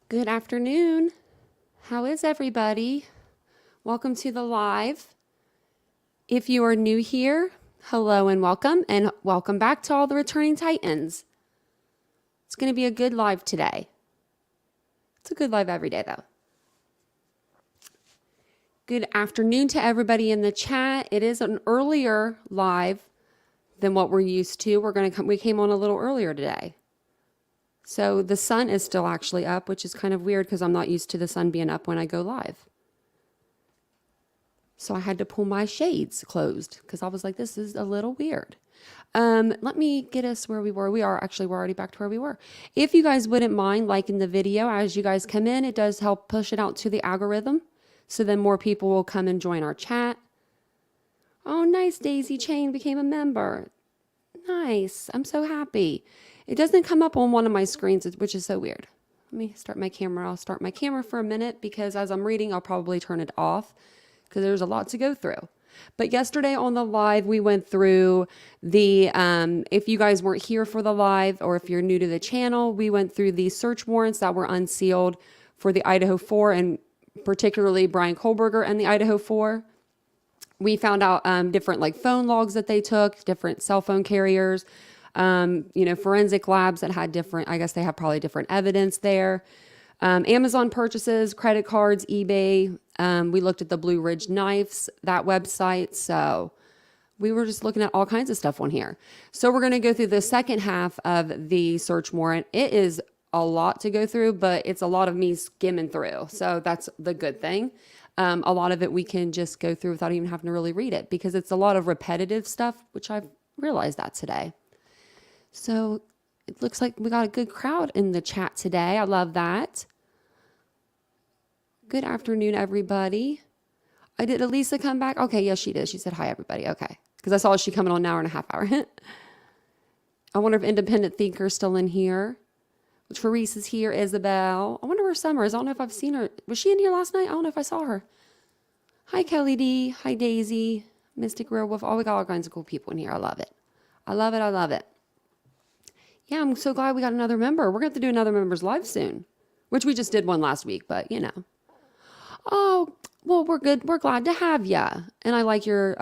Good afternoon. How is everybody? Welcome to the live. If you are new here, hello and welcome back to all the returning Titans. It's going to be a good live today. It's a good live every day though. Good afternoon to everybody in the chat. It is an earlier live than what we're used to. We came on a little earlier today. So the sun is still actually up, which is kind of weird because I'm not used to the sun being up when I go live. So I had to pull my shades closed because I was like, this is a little weird. Let me get us where we were. We're already back to where we were. If you guys wouldn't mind liking the video as you guys come in, it does help push it out to the algorithm. So then more people will come and join our chat. Oh, nice. Daisy Chain became a member. Nice. I'm so happy. It doesn't come up on one of my screens, which is so weird. Let me start my camera. I'll start my camera for a minute because as I'm reading, I'll probably turn it off because there's a lot to go through. But yesterday on the live, we went through the, if you guys weren't here for the live or if you're new to the channel, we went through the search warrants that were unsealed for the Idaho Four and particularly Bryan Kohberger and the Idaho Four. We found out different like phone logs that they took, different cell phone carriers, forensic labs that had different, I guess they have probably different evidence there. Amazon purchases, credit cards, eBay. We looked at the Blue Ridge Knives, that website. So we were just looking at all kinds of stuff on here. So we're going to go through the second half of the search warrant. It is a lot to go through, but it's a lot of me skimming through. So that's the good thing. A lot of it we can just go through without even having to really read it because it's a lot of repetitive stuff, which I've realized that today. So it looks like we got a good crowd in the chat today. I love that. Good afternoon, everybody. Did Elisa come back? Okay, yes, she did. She said, hi, everybody. Okay, because I saw she coming on an hour and a half hour. I wonder if Independent Thinker's still in here. Therese is here. Isabel. I wonder where Summer is. I don't know if I've seen her. Was she in here last night? I don't know if I saw her. Hi, Kelly D. Hi, Daisy. Mystic Rare Wolf. Oh, we got all kinds of cool people in here. I love it. I love it. I love it. Yeah, I'm so glad we got another member. We're going to have to do another members live soon, which we just did one last week, but you know. Oh, well, we're good. We're glad to have ya. And I like your,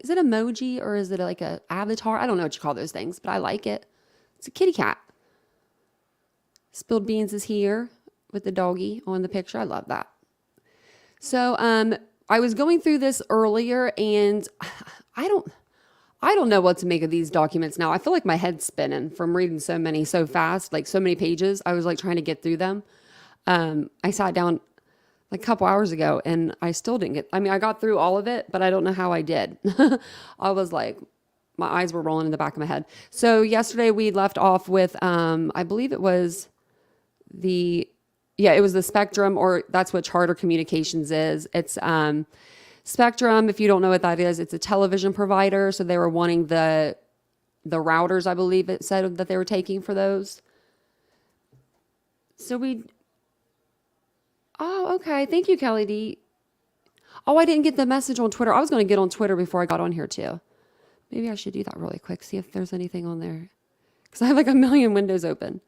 is it emoji or is it like a avatar? I don't know what you call those things, but I like it. It's a kitty cat. Spilled Beans is here with the doggy on the picture. I love that. So, I was going through this earlier and I don't know what to make of these documents now. I feel like my head's spinning from reading so many so fast, like so many pages. I was like trying to get through them. I sat down like a couple hours ago and I still didn't I got through all of it, but I don't know how I did. I was like, my eyes were rolling in the back of my head. So yesterday we left off with, I believe it was the Spectrum, or that's what Charter Communications is. It's, Spectrum, if you don't know what that is, it's a television provider. So they were wanting the routers, I believe it said that they were taking for those. So oh, okay. Thank you, Kelly D. Oh, I didn't get the message on Twitter. I was going to get on Twitter before I got on here too. Maybe I should do that really quick. See if there's anything on there. Because I have like a million windows open.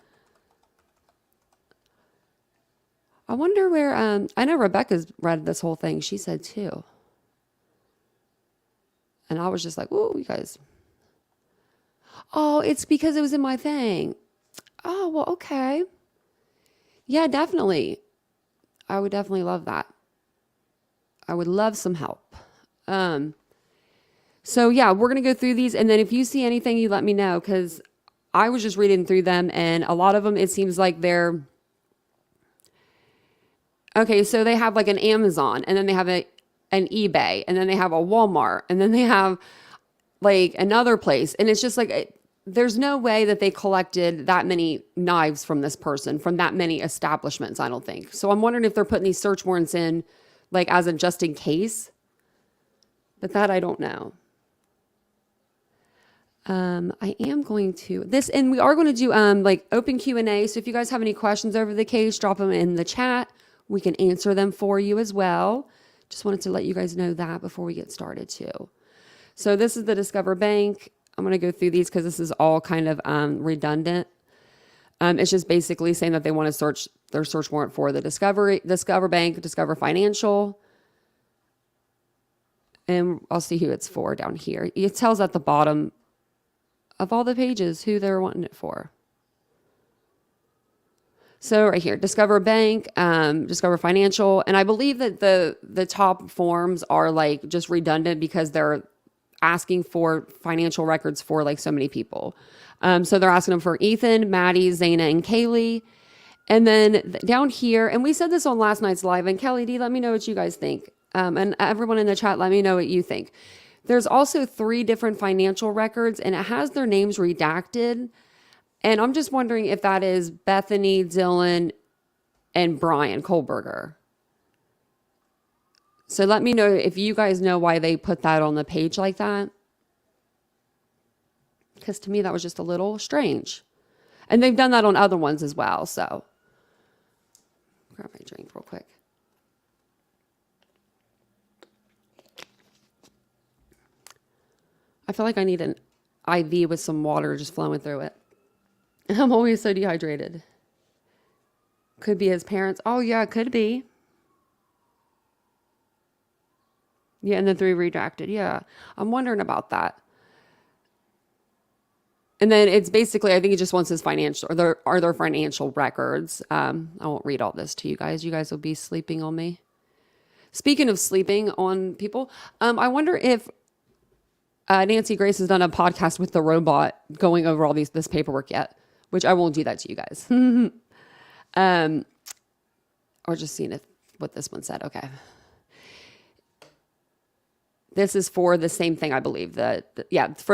I wonder where, I know Rebecca's read this whole thing. She said too. And I was just like, ooh, you guys. Oh, it's because it was in my thing. Oh, well, okay. Yeah, definitely. I would definitely love that. I would love some help. So yeah, we're going to go through these. And then if you see anything, you let me know. Because I was just reading through them. And a lot of them, it seems like they're... Okay, so they have like an Amazon. And then they have an eBay, and then they have a Walmart, and then they have like another place. And it's just like, there's no way that they collected that many knives from this person, from that many establishments, I don't think. So I'm wondering if they're putting these search warrants in like as a just in case, but that I don't know. I am going to this, and we are going to do like open Q&A. So if you guys have any questions over the case, drop them in the chat. We can answer them for you as well. Just wanted to let you guys know that before we get started too. So this is the Discover Bank. I'm going to go through these because this is all kind of redundant. It's just basically saying that they want to search their search warrant for the Discover Bank, Discover Financial. And I'll see who it's for down here. It tells at the bottom of all the pages who they're wanting it for. So right here, Discover Bank, Discover Financial. And I believe that the top forms are like just redundant because they're asking for financial records for like so many people. So they're asking them for Ethan, Maddie, Xana, and Kaylee. And then down here, and we said this on last night's live, and Kelly D, let me know what you guys think. And everyone in the chat, let me know what you think. There's also 3 different financial records, and it has their names redacted. And I'm just wondering if that is Bethany, Dylan, and Bryan Kohberger. So let me know if you guys know why they put that on the page like that. Because to me, that was just a little strange. And they've done that on other ones as well. So grab my drink real quick. I feel like I need an IV with some water just flowing through it. I'm always so dehydrated. Could be his parents. Oh, yeah, it could be. Yeah, and then 3 redacted. Yeah, I'm wondering about that. And then it's basically, I think he just wants his financial, or are there financial records. I won't read all this to you guys. You guys will be sleeping on me. Speaking of sleeping on people, I wonder if Nancy Grace has done a podcast with the robot going over all this paperwork yet, which I won't do that to you guys. Or just seeing what this one said. Okay. This is for the same thing, I believe. For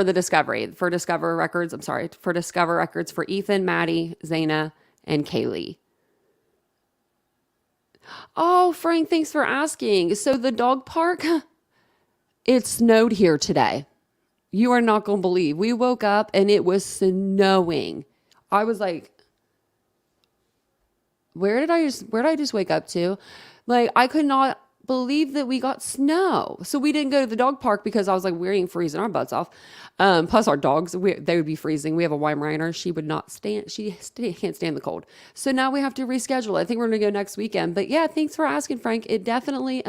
the for Discover Records. I'm sorry, for Discover Records for Ethan, Maddie, Xana, and Kaylee. Oh, Frank, thanks for asking. So the dog park, it snowed here today. You are not going to believe. We woke up and it was snowing. I was like, where did I just wake up to? Like, I could not believe that we got snow. So we didn't go to the dog park because I was like, we ain't freezing our butts off. Plus our dogs, they would be freezing. We have a Weimaraner. She would not stand. She can't stand the cold. So now we have to reschedule. I think we're going to go next weekend. But yeah, thanks for asking, Frank. It definitely,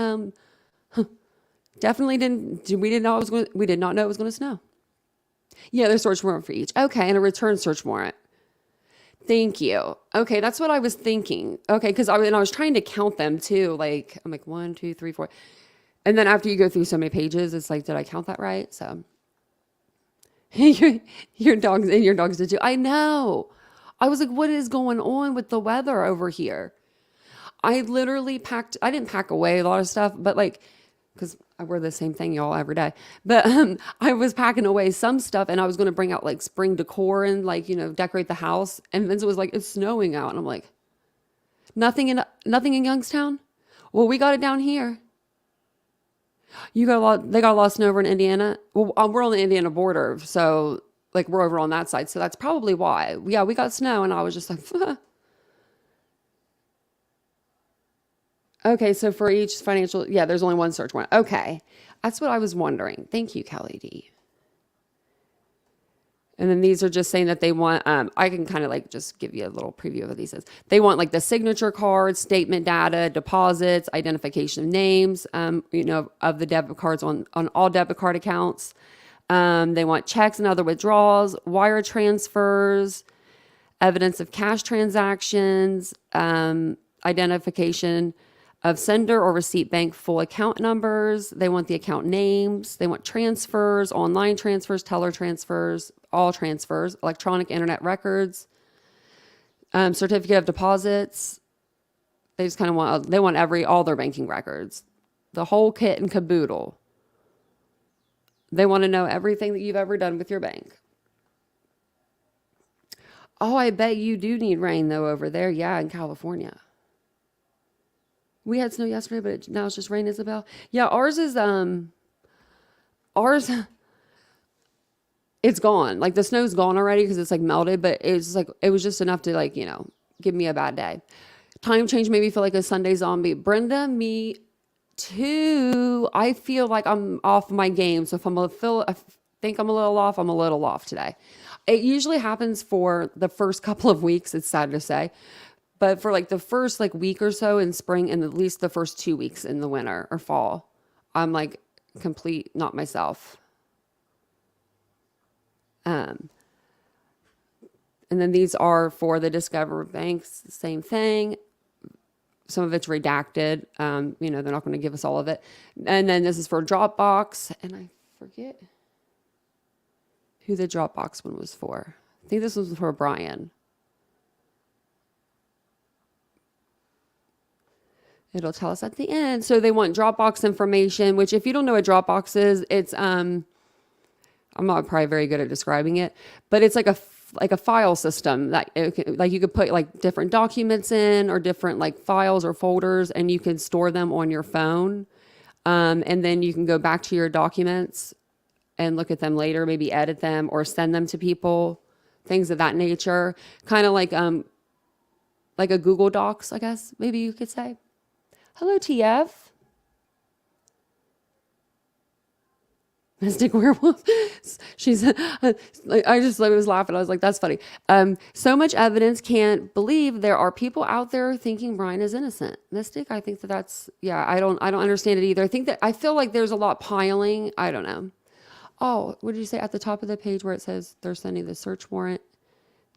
definitely didn't. We did not know it was going to snow. Yeah, there's search warrant for each. Okay, and a return search warrant. Thank you. Okay, that's what I was thinking. Okay, because I was trying to count them too. Like, I'm like 1, 2, 3, 4. And then after you go through so many pages, it's like, did I count that right? So your dogs did too. I know. I was like, what is going on with the weather over here? I literally I didn't pack away a lot of stuff, but like, because I wear the same thing y'all every day. But I was packing away some stuff and I was going to bring out like spring decor and like, decorate the house. And Vince was like, it's snowing out. And I'm like, nothing in Youngstown? Well, we got it down here. They got a lot of snow over in Indiana. Well, we're on the Indiana border. So like we're over on that side. So that's probably why. Yeah, we got snow and I was just like, Okay, so for each financial, there's only one search warrant. Okay, that's what I was wondering. Thank you, Kelly D. And then these are just saying that they want, I can kind of like just give you a little preview of what these is. They want like the signature cards, statement data, deposits, identification of names, of the debit cards on all debit card accounts. They want checks and other withdrawals, wire transfers, evidence of cash transactions, identification of sender or receipt bank full account numbers. They want the account names. They want transfers, online transfers, teller transfers, all transfers, electronic internet records, certificate of deposits. They just kind of want, all their banking records, the whole kit and caboodle. They want to know everything that you've ever done with your bank. Oh, I bet you do need rain though over there. Yeah, in California. We had snow yesterday, but now it's just rain, Isabel. Yeah, ours, it's gone. Like the snow's gone already because it's like melted, but it's like, it was just enough to like, give me a bad day. Time change made me feel like a Sunday zombie. Brenda, me too. I feel like I'm off my game. So if I think I'm a little off, I'm a little off today. It usually happens for the first couple of weeks, it's sad to say. But for like the first like week or so in spring and at least the first 2 weeks in the winter or fall, I'm like complete not myself. And then these are for the Discover banks, same thing. Some of it's redacted. They're not going to give us all of it. And then this is for Dropbox. And I forget who the Dropbox one was for. I think this was for Bryan. It'll tell us at the end. So they want Dropbox information, which if you don't know what Dropbox is, it's, I'm not probably very good at describing it, but it's like a file system that like you could put like different documents in or different like files or folders, and you can store them on your phone. And then you can go back to your documents and look at them later, maybe edit them or send them to people, things of that nature. Kind of like a Google Docs, I guess, maybe you could say. Hello, TF. Mystic werewolf. She's, I just was laughing. I was like, that's funny. So much evidence, can't believe there are people out there thinking Bryan is innocent. Mystic, I think that's, yeah, I don't understand it either. I feel like there's a lot piling. I don't know. Oh, what did you say at the top of the page where it says they're sending the search warrant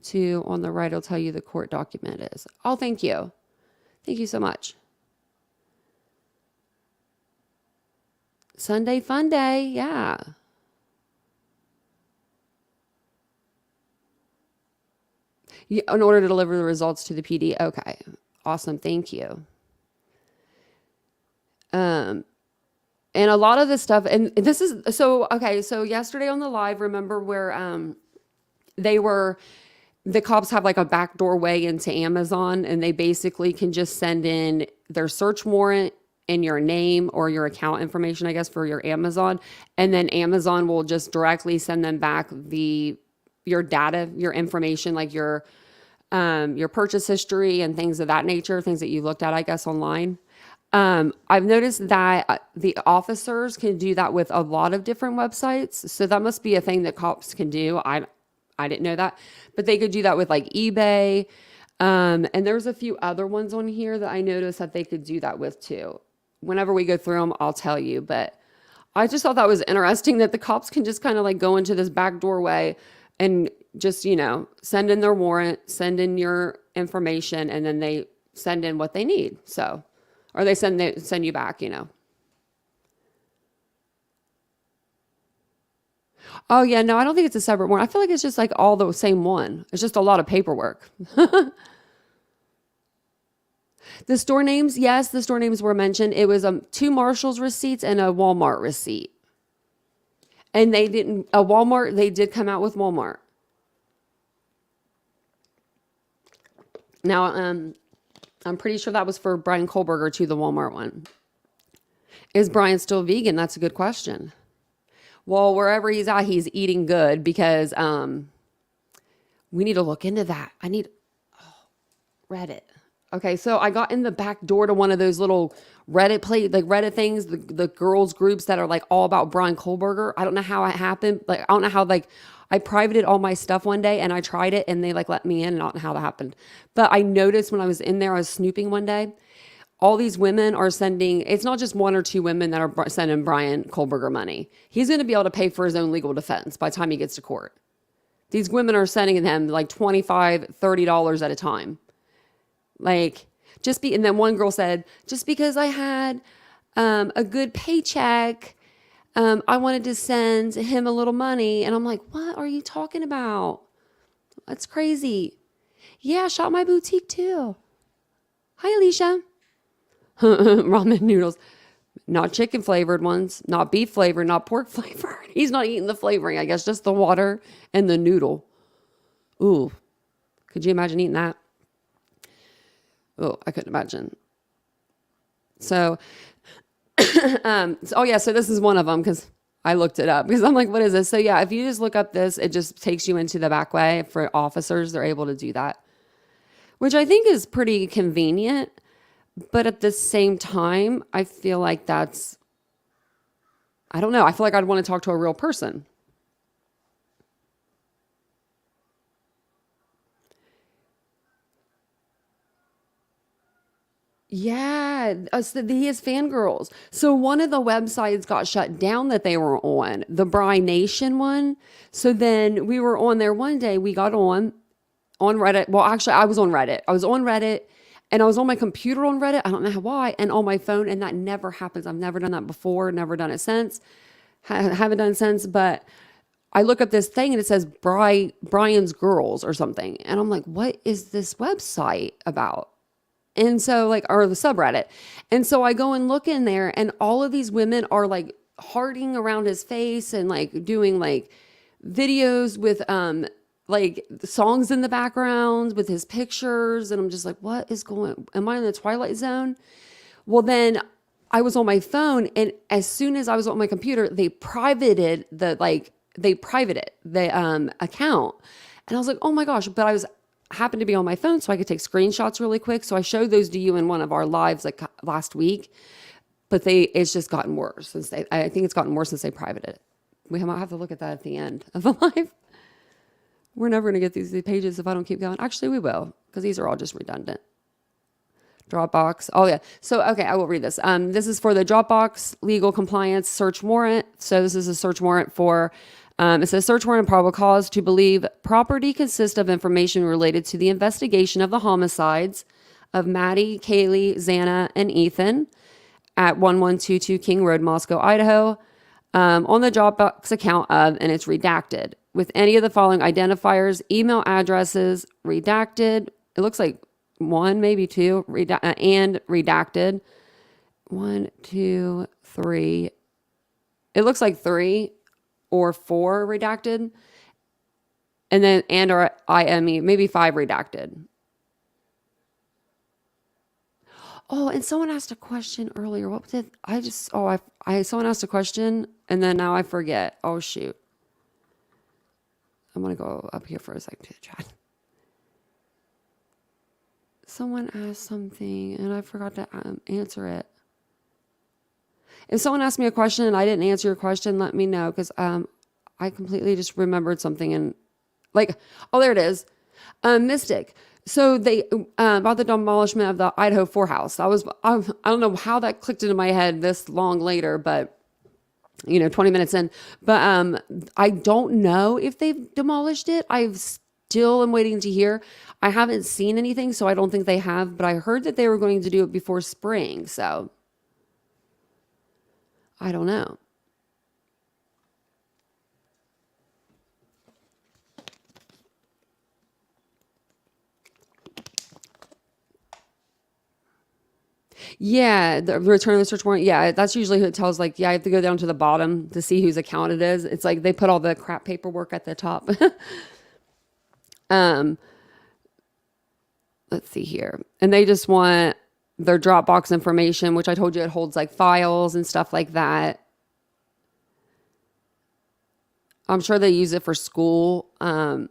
to, on the right, it'll tell you the court document is. Oh, thank you. Thank you so much. Sunday fun day, yeah. In order to deliver the results to the PD. Okay, awesome, thank you. And a lot of this stuff, and this is, so, okay, so yesterday on the live, remember where the cops have like a backdoor way into Amazon, and they basically can just send in their search warrant and your name or your account information, I guess, for your Amazon. And then Amazon will just directly send them back your data, your information, like your purchase history and things of that nature, things that you looked at, I guess, online. I've noticed that the officers can do that with a lot of different websites. So that must be a thing that cops can do. I didn't know that, but they could do that with like eBay. And there's a few other ones on here that I noticed that they could do that with too. Whenever we go through them, I'll tell you. But I just thought that was interesting that the cops can just kind of like go into this back doorway and just, send in their warrant, send in your information, and then they send in what they need. So, or they send you back, Oh yeah, no, I don't think it's a separate warrant. I feel like it's just like all the same one. It's just a lot of paperwork. The store names, yes, the store names were mentioned. It was 2 Marshall's receipts and a Walmart receipt. And they did come out with Walmart. Now, I'm pretty sure that was for Bryan Kohberger too, the Walmart one. Is Bryan still vegan? That's a good question. Well, wherever he's at, he's eating good because we need to look into that. Reddit. Okay, so I got in the back door to one of those little Reddit things, the girls groups that are like all about Bryan Kohberger. I don't know how it happened. Like, I don't know how, like, I privated all my stuff one day and I tried it and they like let me in, and I don't know how that happened. But I noticed when I was in there, I was snooping one day, all these women are sending, it's not just 1 or 2 women that are sending Bryan Kohberger money. He's going to be able to pay for his own legal defense by the time he gets to court. These women are sending him like $25, $30 at a time. Like, and then one girl said, just because I had a good paycheck, I wanted to send him a little money. And I'm like, what are you talking about? That's crazy. Yeah, shop my boutique too. Hi, Alicia. Ramen noodles. Not chicken flavored ones, not beef flavored, not pork flavored. He's not eating the flavoring, I guess, just the water and the noodle. Ooh, could you imagine eating that? Oh, I couldn't imagine. So, oh yeah, so this is one of them because I looked it up because I'm like, what is this? So yeah, if you just look up this, it just takes you into the back way for officers. They're able to do that, which I think is pretty convenient. But at the same time, I feel like I don't know. I feel like I'd want to talk to a real person. Yeah, he has fangirls. So one of the websites got shut down that they were on, the Bry Nation one. So then we were on there one day. We got on Reddit. Well, actually, I was on Reddit. I was on Reddit, and I was on my computer on Reddit. I don't know why, and on my phone, and that never happens. I've never done that before. Never done it since. Haven't done it since, but I look up this thing and it says Brian's Girls or something. And I'm like, what is this website about? And so or the subreddit. And so I go and look in there and all of these women are like hearting around his face and like doing like videos with, like songs in the background with his pictures. And I'm just like, what is am I in the Twilight Zone? Well, then I was on my phone, and as soon as I was on my computer, they privated the account. And I was like, oh my gosh, but happened to be on my phone so I could take screenshots really quick. So I showed those to you in one of our lives like last week, but it's just gotten worse I think it's gotten worse since they privated it. We might have to look at that at the end of the live. We're never going to get these pages if I don't keep going. Actually, we will, because these are all just redundant. Dropbox. Oh yeah. So, okay, I will read this. This is for the Dropbox legal compliance search warrant. So this is a search warrant for, it says search warrant and probable cause to believe property consists of information related to the investigation of the homicides of Maddie, Kaylee, Xana, and Ethan at 1122 King Road, Moscow, Idaho, on the Dropbox account of, and it's redacted, with any of the following identifiers, email addresses, redacted. It looks like one, maybe two, and redacted. 1, 2, 3. It looks like 3 or 4 redacted. And then, or IME, maybe 5 redacted. Oh, and someone asked a question earlier. What did someone asked a question and then now I forget. Oh, shoot. I'm going to go up here for a second to the chat. Someone asked something and I forgot to answer it. If someone asked me a question and I didn't answer your question, let me know, because I completely just remembered something and there it is. Mystic. So they about the demolishment of the Idaho Four house. I don't know how that clicked into my head this long later, but 20 minutes in. But I don't know if they've demolished it. I still am waiting to hear. I haven't seen anything, so I don't think they have. But I heard that they were going to do it before spring, so I don't know. Yeah, the return of the search warrant. Yeah, that's usually who it tells. I have to go down to the bottom to see whose account it is. It's like they put all the crap paperwork at the top. Let's see here. And they just want their Dropbox information, which I told you it holds files and stuff like that. I'm sure they use it for school. I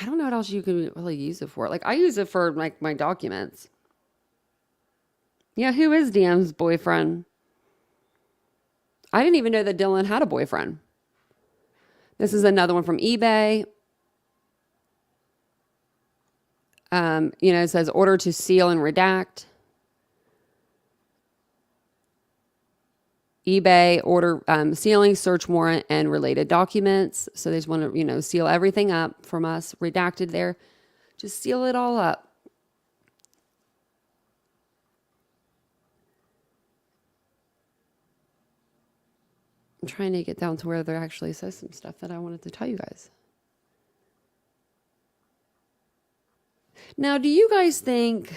don't know what else you can really use it for. I use it for my documents. Yeah, who is DM's boyfriend? I didn't even know that Dylan had a boyfriend. This is another one from eBay. It says order to seal and redact. eBay order sealing, search warrant, and related documents. So they just want to, seal everything up from us. Redacted there. Just seal it all up. I'm trying to get down to where there actually says some stuff that I wanted to tell you guys. Now, do you guys think,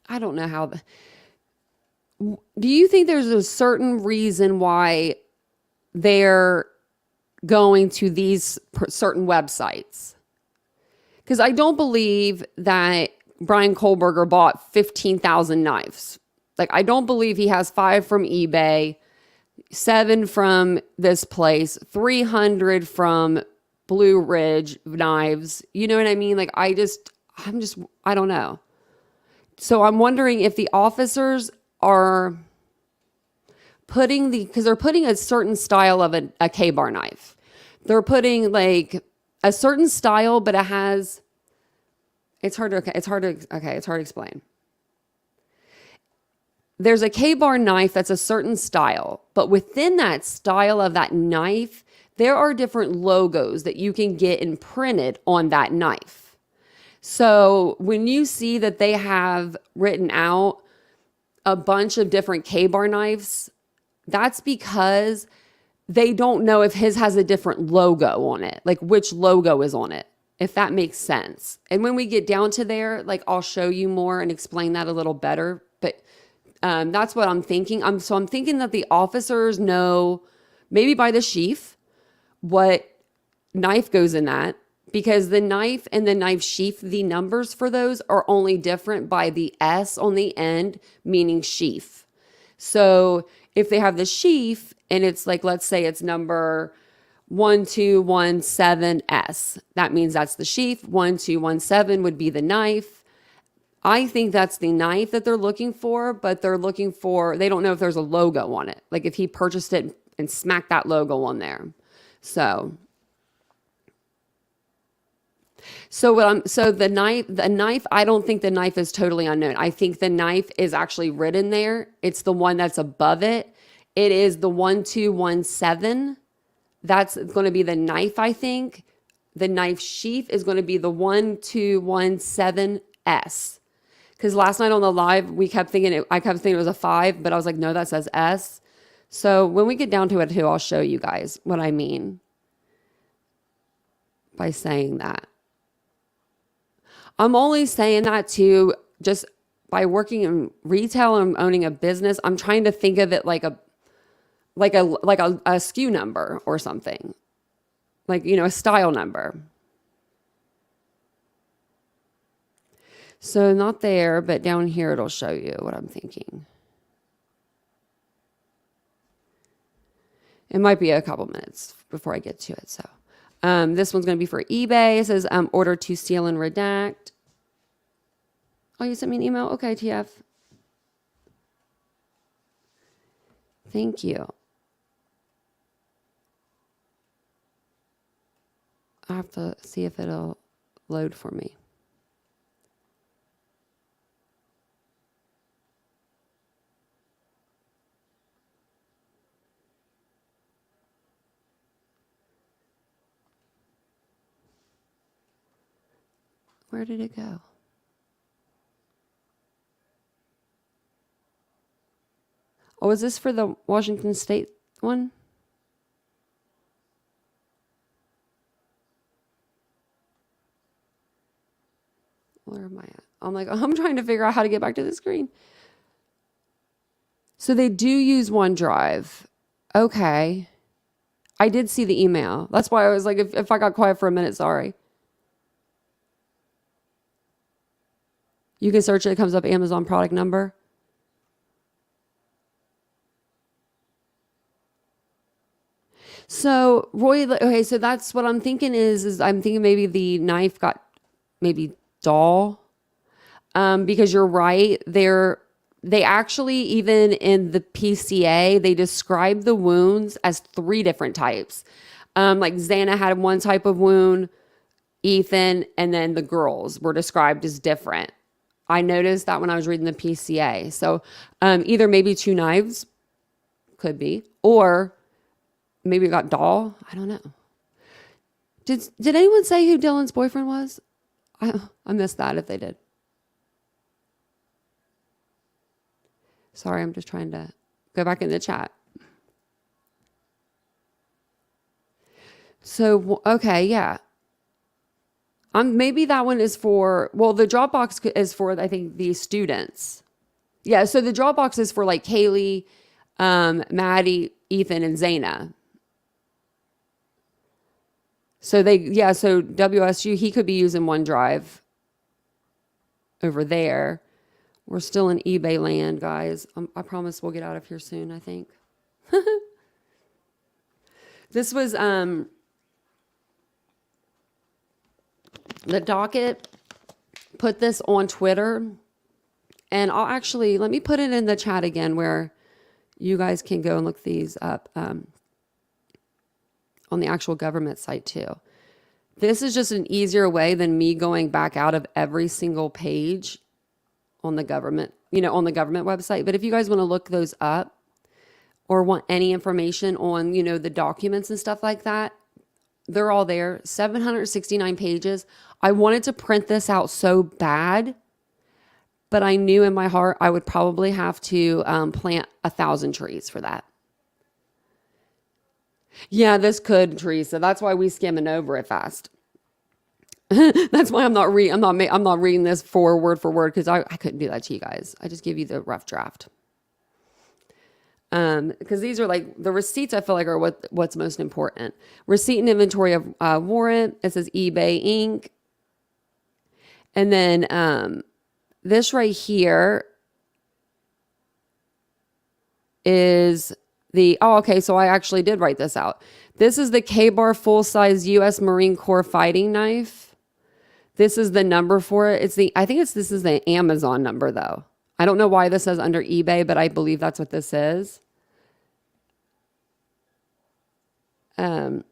I don't know how, do you think there's a certain reason why they're going to these certain websites? Because I don't believe that Bryan Kohberger bought 15,000 knives. I don't believe he has 5 from eBay, 7 from this place, 300 from Blue Ridge knives. You know what I mean? I don't know. So I'm wondering if the officers are putting because they're putting a certain style of a K-bar knife. They're putting a certain style, but it it's hard to explain. There's a K-bar knife that's a certain style, but within that style of that knife, there are different logos that you can get imprinted on that knife. So when you see that they have written out a bunch of different K-bar knives, that's because they don't know if his has a different logo on it, like which logo is on it, if that makes sense. And when we get down to there, like I'll show you more and explain that a little better. But that's what I'm thinking. I'm thinking that the officers know, maybe by the sheath, what knife goes in that, because the knife and the knife sheath, the numbers for those are only different by the S on the end, meaning sheath. So if they have the sheath and it's like, let's say it's number 1217S, that means that's the sheath. 1217 would be the knife. I think that's the knife that they're looking for, but they don't know if there's a logo on it. Like if he purchased it and smacked that logo on there. So the knife, I don't think the knife is totally unknown. I think the knife is actually written there. It's the one that's above it. It is the 1217. That's going to be the knife, I think. The knife sheath is going to be the 1217S. Because last night on the live, I kept thinking it was a 5, but I was like, no, that says S. So when we get down to it too, I'll show you guys what I mean by saying that. I'm only saying that too, just by working in retail and owning a business, I'm trying to think of it like a SKU number or something. Like, a style number. So not there, but down here it'll show you what I'm thinking. It might be a couple minutes before I get to it. So this one's going to be for eBay. It says order to seal and redact. Oh, you sent me an email? Okay, TF. Thank you. I have to see if it'll load for me. Where did it go? Oh, is this for the Washington State one? Where am I at? I'm trying to figure out how to get back to the screen. So they do use OneDrive. Okay. I did see the email. That's why I was like, if I got quiet for a minute, sorry. You can search it. It comes up Amazon product number. So Roy, okay, so that's what I'm thinking is I'm thinking maybe the knife got maybe dull. Because you're right, they actually, even in the PCA, they describe the wounds as 3 different types. Like Xana had one type of wound, Ethan, and then the girls were described as different. I noticed that when I was reading the PCA. So either maybe 2 knives, could be, or maybe it got dull. I don't know. Did anyone say who Dylan's boyfriend was? I missed that if they did. Sorry, I'm just trying to go back in the chat. So, okay, yeah. Maybe that one is for, the Dropbox is for, I think, the students. Yeah, so the Dropbox is for like Kaylee, Maddie, Ethan, and Xana. So so WSU, he could be using OneDrive over there. We're still in eBay land, guys. I promise we'll get out of here soon, I think. This was the docket put this on Twitter, and let me put it in the chat again where you guys can go and look these up on the actual government site too. This is just an easier way than me going back out of every single page on the government, on the government website. But if you guys want to look those up or want any information on, the documents and stuff like that, they're all there. 769 pages. I wanted to print this out so bad, but I knew in my heart I would probably have to plant 1,000 trees for that. Yeah, this could, Teresa. That's why we skimming over it fast. That's why I'm not reading this for word because I couldn't do that to you guys. I just give you the rough draft. Because these are like the receipts. I feel like are what's most important. Receipt and inventory of warrant. It says eBay Inc. And then this right here is okay, so I actually did write this out. This is the K-Bar full-size U.S. Marine Corps fighting knife. This is the number for it. This is the Amazon number though. I don't know why this says under eBay, but I believe that's what this is. And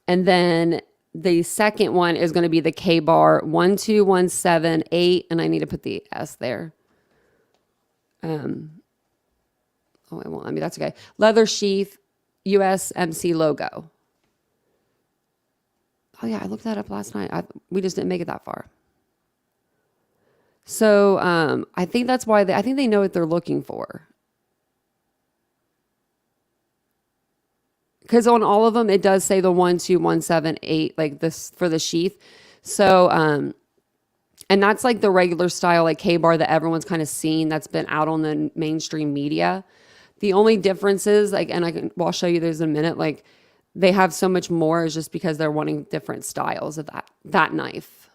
then the second one is going to be the K-Bar 12178, and I need to put the S there. Oh, it won't let me. That's okay. Leather sheath, USMC logo. Oh, yeah. I looked that up last night. We just didn't make it that far. So I think that's why I think they know what they're looking for. Because on all of them, it does say the 12178, like this for the sheath. So, and that's like the regular style, like K-Bar that everyone's kind of seen that's been out on the mainstream media. The only difference is I'll show you those in a minute. Like they have so much more is just because they're wanting different styles of that knife,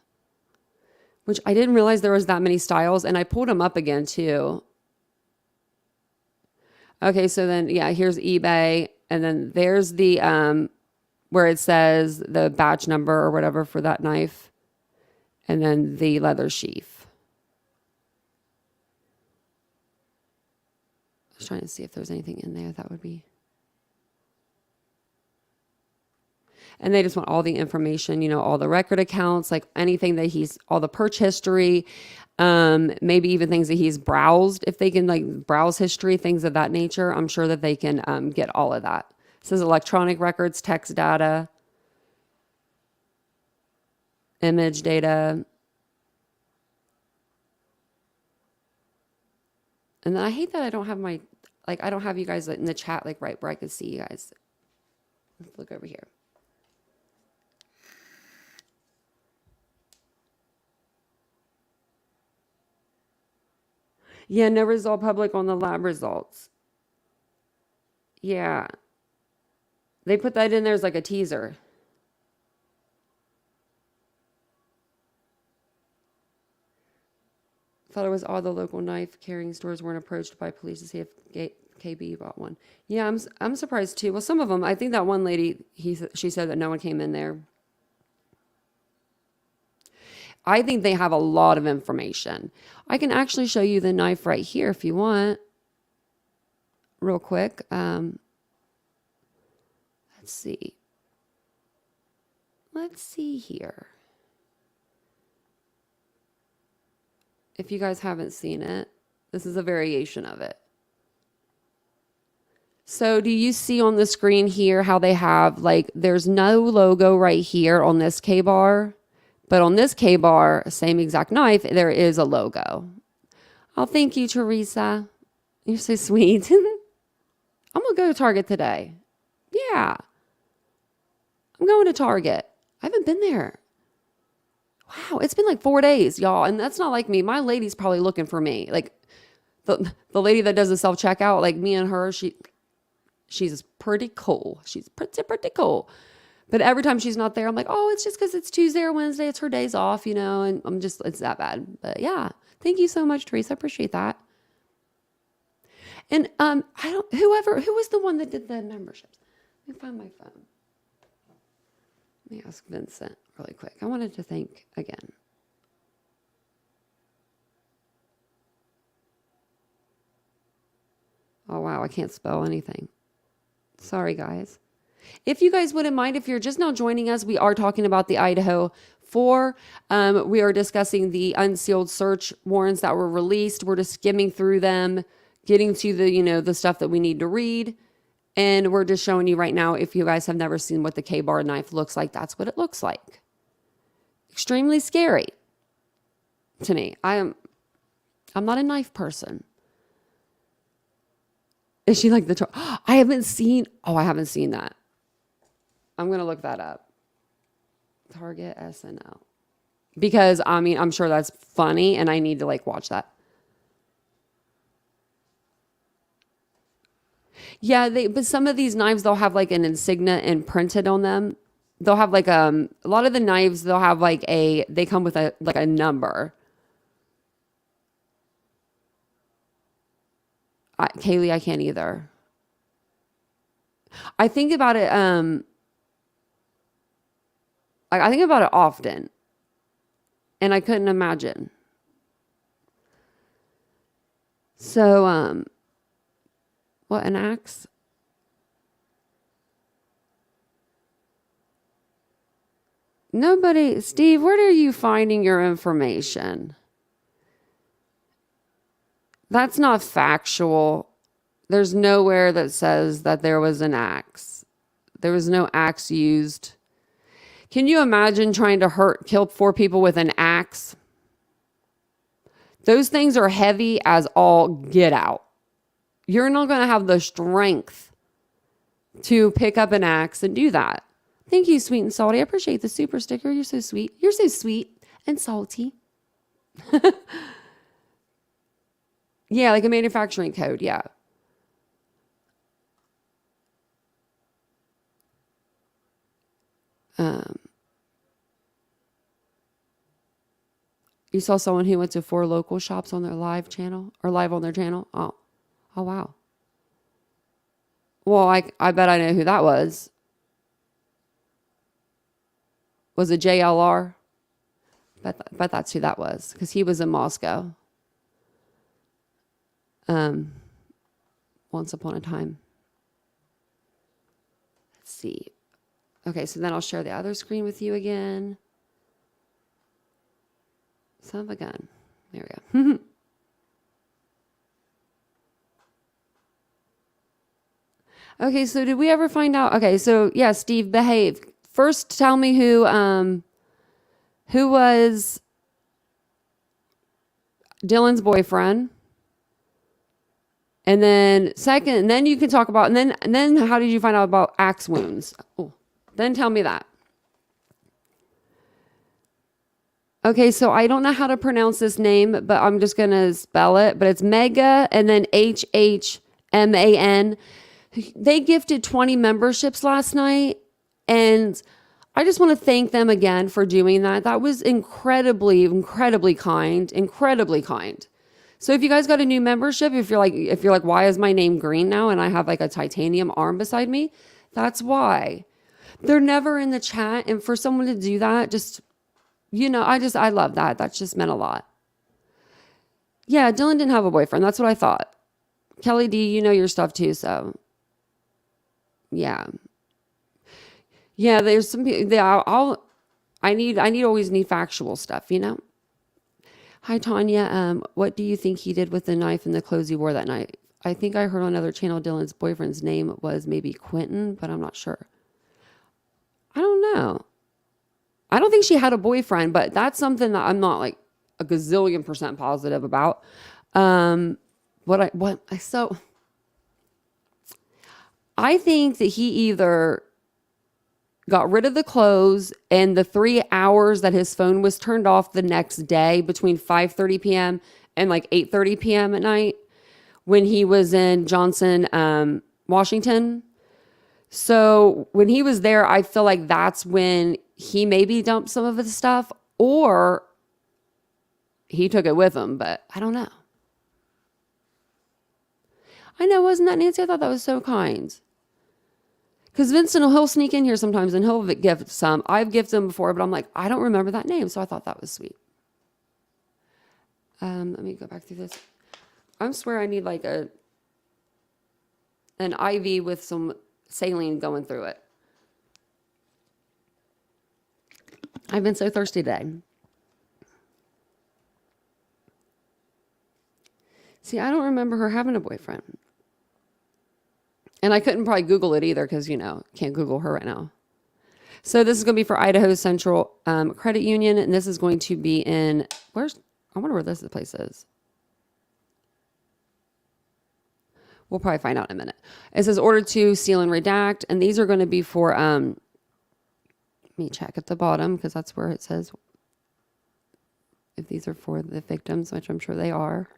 which I didn't realize there was that many styles. And I pulled them up again too. Okay. So then, yeah, here's eBay. And then there's the, where it says the batch number or whatever for that knife. And then the leather sheath. I was trying to see if there's anything in there that would be. And they just want all the information, all the record accounts, like anything that all the purchase history, maybe even things that he's browsed. If they can like browse history, things of that nature, I'm sure that they can get all of that. It says electronic records, text data, image data. And then I hate that I don't have I don't have you guys in the chat, like right where I could see you guys. Let's look over here. Yeah, no result public on the lab results. Yeah. They put that in there as like a teaser. Thought it was odd the local knife carrying stores weren't approached by police to see if KB bought one. Yeah, I'm surprised too. Well, some of them, I think that one lady, she said that no one came in there. I think they have a lot of information. I can actually show you the knife right here if you want. Real quick. Let's see. Let's see here. If you guys haven't seen it, this is a variation of it. So do you see on the screen here how they have there's no logo right here on this K-Bar, but on this K-Bar, same exact knife, there is a logo. Oh, thank you, Teresa. You're so sweet. I'm going to go to Target today. Yeah. I'm going to Target. I haven't been there. Wow, it's been 4 days, y'all. And that's not like me. My lady's probably looking for me. The lady that does the self-checkout, me and her, she's pretty cool. She's pretty cool. But every time she's not there, I'm like, oh, it's just because it's Tuesday or Wednesday. It's her days off, and it's that bad. But yeah, thank you so much, Teresa. I appreciate that. And who was the one that did the memberships? Let me find my phone. Let me ask Vincent really quick. I wanted to think again. Oh, wow. I can't spell anything. Sorry, guys. If you guys wouldn't mind, if you're just now joining us, we are talking about the Idaho Four. We are discussing the unsealed search warrants that were released. We're just skimming through them, getting to the, the stuff that we need to read. And we're just showing you right now, if you guys have never seen what the K-bar knife looks like, that's what it looks like. Extremely scary to me. I'm not a knife person. Is she like the... I haven't seen that. I'm going to look that up. Target SNL. Because, I'm sure that's funny and I need to watch that. Yeah, but some of these knives, they'll have an insignia imprinted on them. They'll have a lot of the knives, they'll have they come with a number. Kaylee, I can't either. I think about it, I think about it often, and I couldn't imagine. So, what, an axe? Nobody, Steve, where are you finding your information? That's not factual. There's nowhere that says that there was an axe. There was no axe used. Can you imagine trying to kill 4 people with an axe? Those things are heavy as all get out. You're not going to have the strength to pick up an axe and do that. Thank you, sweet and salty. I appreciate the super sticker. You're so sweet. You're so sweet and salty. Yeah, like a manufacturing code. Yeah. You saw someone who went to 4 local shops on their live channel or live on their channel. Oh wow. Well, I bet I know who that was. Was it JLR? Bet that's who that was, because he was in Moscow. Once upon a time. Let's see. Okay, so then I'll share the other screen with you again. Son of a gun. There we go. Okay, so did we ever find out? Okay, so yeah, Steve, behave. First, tell me who was Dylan's boyfriend. And then second, and then you can talk about, and then how did you find out about axe wounds? Oh, then tell me that. Okay, so I don't know how to pronounce this name, but I'm just going to spell it. But it's Mega and then HHMAN. They gifted 20 memberships last night. And I just want to thank them again for doing that. That was incredibly, incredibly kind. Incredibly kind. So if you guys got a new membership, if you're like, why is my name green now? And I have a titanium arm beside me. That's why. They're never in the chat. And for someone to do that, just... I love that. That's just meant a lot. Yeah, Dylan didn't have a boyfriend. That's what I thought. Kelly D, you know your stuff too, so. Yeah. Yeah, there's some people, I always need factual stuff, Hi, Tanya. What do you think he did with the knife and the clothes he wore that night? I think I heard on another channel Dylan's boyfriend's name was maybe Quentin, but I'm not sure. I don't know. I don't think she had a boyfriend, but that's something that I'm not a gazillion % positive about. I think that he either got rid of the clothes and the 3 hours that his phone was turned off the next day between 5:30 p.m. and 8:30 p.m. at night when he was in Johnson, Washington. So when he was there, I feel like that's when he maybe dumped some of his stuff, or he took it with him, but I don't know. I know, wasn't that Nancy? I thought that was so kind. Because Vincent, he'll sneak in here sometimes and he'll gift some. I've gifted him before, but I'm like, I don't remember that name, so I thought that was sweet. Let me go back through this. I swear I need an IV with some saline going through it. I've been so thirsty today. See, I don't remember her having a boyfriend. And I couldn't probably Google it either because, can't Google her right now. So this is going to be for Idaho Central Credit Union. And this is going to be I wonder where this place is. We'll probably find out in a minute. It says order to seal and redact. And these are going to be for, let me check at the bottom because that's where it says if these are for the victims, which I'm sure they are.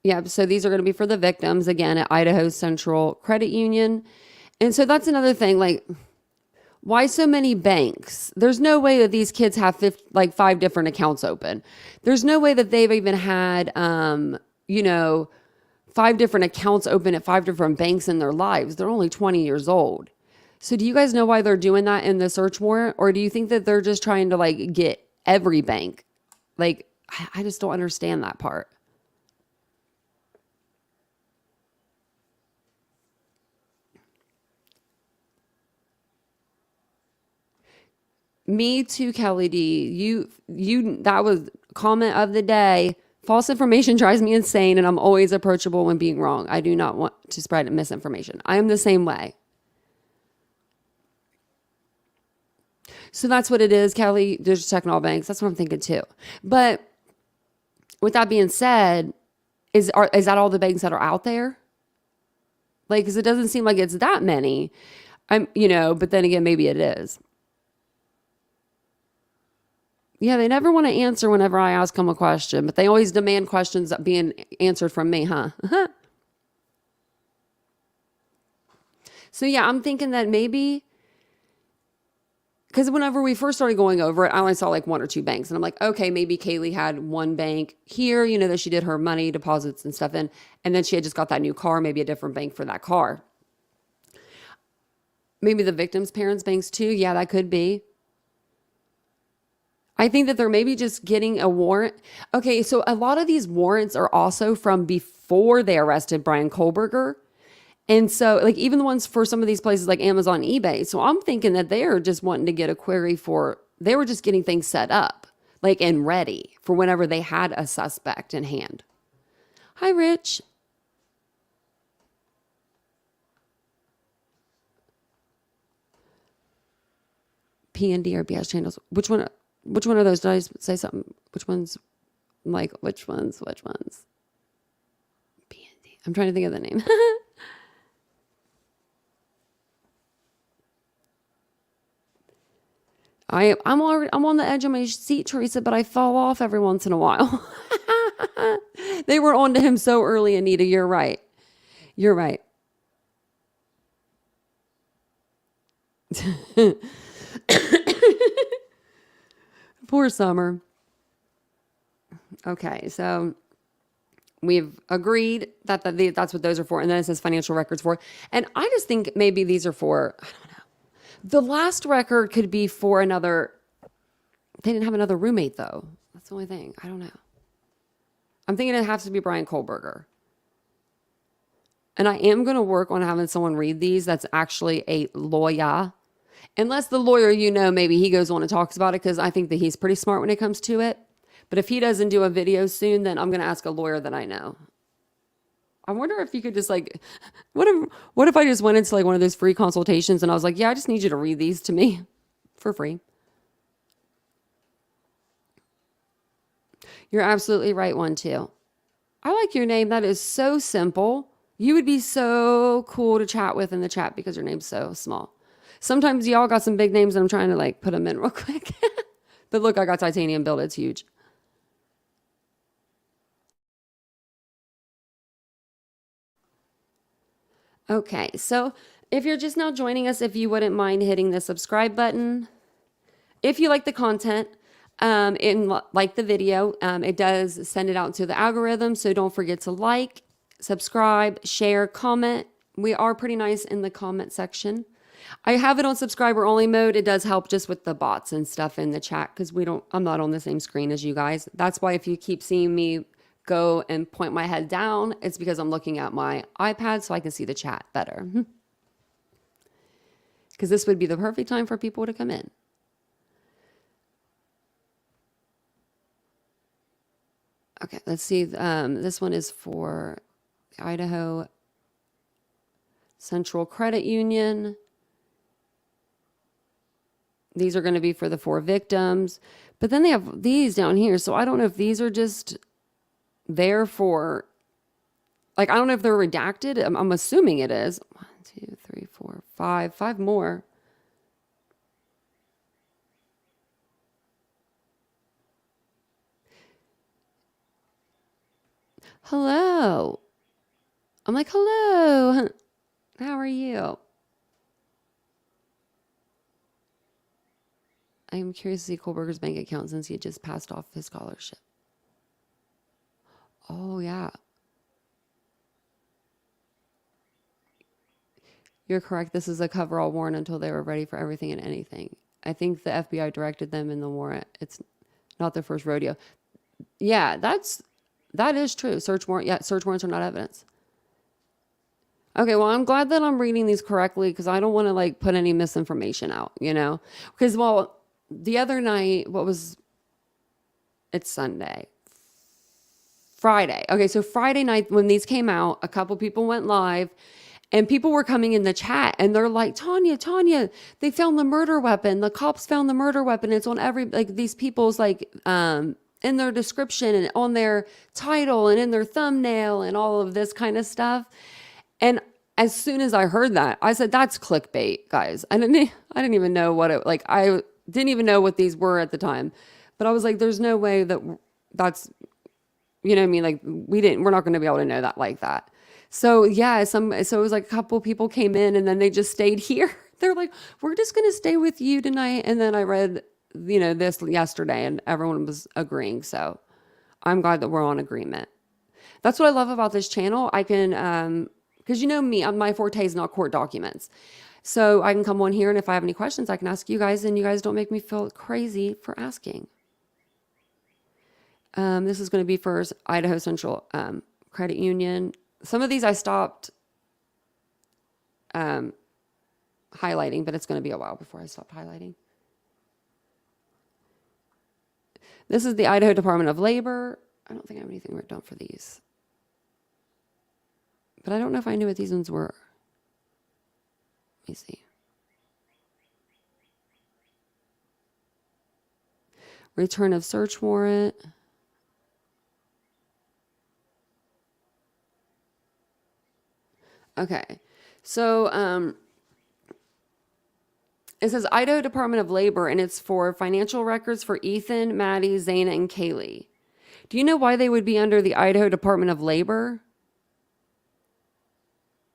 Yeah, so these are going to be for the victims, again, at Idaho Central Credit Union. And so that's another thing, like, why so many banks? There's no way that these kids have 5 different accounts open. There's no way that they've even had, 5 different accounts open at 5 different banks in their lives. They're only 20 years old. So do you guys know why they're doing that in the search warrant? Or do you think that they're just trying to, get every bank? I just don't understand that part. Me too, Kelly D. You that was comment of the day. False information drives me insane, and I'm always approachable when being wrong. I do not want to spread misinformation. I am the same way. So that's what it is, Kelly. Just checking all banks. That's what I'm thinking too. But with that being said, is that all the banks that are out there? Because it doesn't seem like it's that many. But then again, maybe it is. Yeah, they never want to answer whenever I ask them a question, but they always demand questions being answered from me, huh? So yeah, I'm thinking that maybe, because whenever we first started going over it, I only saw 1 or 2 banks. And I'm like, okay, maybe Kaylee had one bank here, that she did her money deposits and stuff in. And then she had just got that new car, maybe a different bank for that car. Maybe the victim's parents' banks too. Yeah, that could be. I think that they're maybe just getting a warrant. Okay, so a lot of these warrants are also from before they arrested Bryan Kohberger. And so even the ones for some of these places like Amazon, eBay. So I'm thinking that they're just wanting to get a query they were just getting things set up, and ready for whenever they had a suspect in hand. Hi, Rich. P&D or BS channels. Which one of those? Did I say something? Which ones? Which ones? B&D. I'm trying to think of the name. I'm on the edge of my seat, Teresa, but I fall off every once in a while. They were on to him so early, Anita. You're right. Poor Summer. Okay, so we've agreed that that's what those are for. And then it says financial records for. And I just think maybe these are for, I don't know. The last record could be for another. They didn't have another roommate, though. That's the only thing. I don't know. I'm thinking it has to be Bryan Kohberger. And I am going to work on having someone read these that's actually a lawyer. Unless the lawyer, maybe he goes on and talks about it, because I think that he's pretty smart when it comes to it. But if he doesn't do a video soon, then I'm going to ask a lawyer that I know. I wonder if you could just what if I just went into one of those free consultations and I was like, yeah, I just need you to read these to me for free. You're absolutely right, one too. I like your name. That is so simple. You would be so cool to chat with in the chat because your name's so small. Sometimes y'all got some big names and I'm trying to put them in real quick. But look, I got TitaniumBuilt. It's huge. Okay, so if you're just now joining us, if you wouldn't mind hitting the subscribe button. If you like the content and like the video, it does send it out to the algorithm. So don't forget to like, subscribe, share, comment. We are pretty nice in the comment section. I have it on subscriber only mode. It does help just with the bots and stuff in the chat because I'm not on the same screen as you guys. That's why if you keep seeing me go and point my head down, it's because I'm looking at my iPad so I can see the chat better. because this would be the perfect time for people to come in. Okay, let's see. This one is for the Idaho Central Credit Union. These are going to be for the 4 victims. But then they have these down here. So I don't know if these are just there for, like, I don't know if they're redacted. I'm assuming it is. 1, 2, 3, 4, 5. 5 more. Hello. I'm like, hello. How are you? I am curious to see Kohberger's bank account since he had just passed off his scholarship. Oh, yeah. You're correct. This is a coverall warrant until they were ready for everything and anything. I think the FBI directed them in the warrant. It's not their first rodeo. Yeah, that is true. Search warrant. Yeah, search warrants are not evidence. Okay, well, I'm glad that I'm reading these correctly because I don't want to like put any misinformation out, you know? Because, well, the other night, it's Sunday. Friday. Okay, so Friday night when these came out, a couple people went live and people were coming in the chat and they're like, Tanya, they found the murder weapon. The cops found the murder weapon. It's on these people's in their description and on their title and in their thumbnail and all of this kind of stuff. And as soon as I heard that, I said, that's clickbait, guys. I didn't even know what it, like, I didn't even know what these were at the time. But I was like, there's no way that's, you know what I mean? Like, we're not going to be able to know that like that. So yeah, so it was like a couple people came in and then they just stayed here. They're like, we're just going to stay with you tonight. And then I read, this yesterday and everyone was agreeing. So I'm glad that we're on agreement. That's what I love about this channel. I can, because me, my forte is not court documents. So I can come on here and if I have any questions, I can ask you guys and you guys don't make me feel crazy for asking. This is going to be for Idaho Central Credit Union. Some of these I stopped highlighting, but it's going to be a while before I stop highlighting. This is the Idaho Department of Labor. I don't think I have anything written down for these. But I don't know if I knew what these ones were. Let me see. Return of search warrant. Okay. So it says Idaho Department of Labor, and it's for financial records for Ethan, Maddie, Xana, and Kaylee. Do you know why they would be under the Idaho Department of Labor?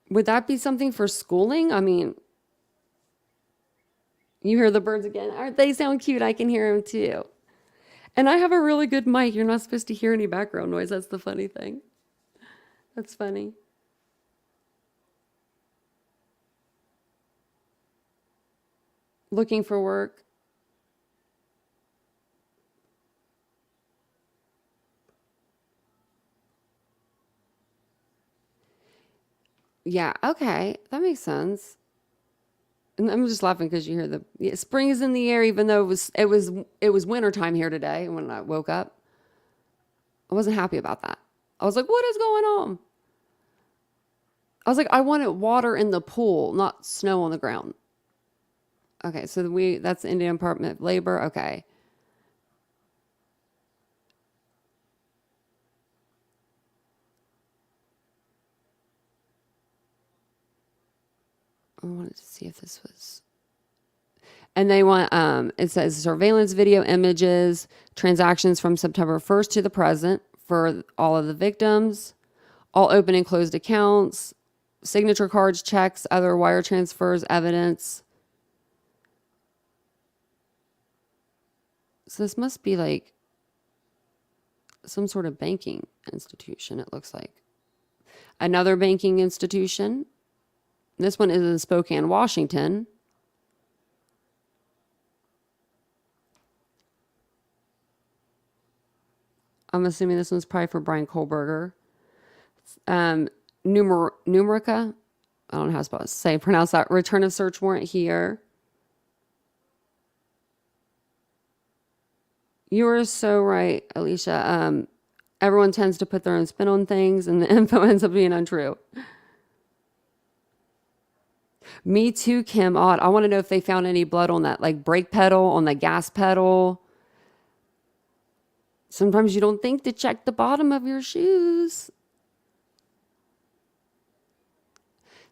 Would that be something for schooling? I mean, you hear the birds again. Aren't they sound cute? I can hear them too. And I have a really good mic. You're not supposed to hear any background noise. That's the funny thing. That's funny. Looking for work. Yeah, okay. That makes sense. And I'm just laughing because you hear spring is in the air, even though it was winter time here today when I woke up. I wasn't happy about that. I was like, what is going on? I was like, I wanted water in the pool, not snow on the ground. Okay, so that's the Indian Department of Labor. Okay. I wanted to see if this was. And they want, it says surveillance video images, transactions from September 1st to the present for all of the victims, all open and closed accounts, signature cards, checks, other wire transfers, evidence. So this must be like some sort of banking institution, it looks like. Another banking institution. This one is in Spokane, Washington. I'm assuming this one's probably for Bryan Kohberger. Numerica. I don't know how I'm supposed to say, pronounce that, return of search warrant here. You are so right, Alicia. Everyone tends to put their own spin on things and the info ends up being untrue. Me too, Kim. Odd. I want to know if they found any blood on that, like brake pedal, on the gas pedal. Sometimes you don't think to check the bottom of your shoes.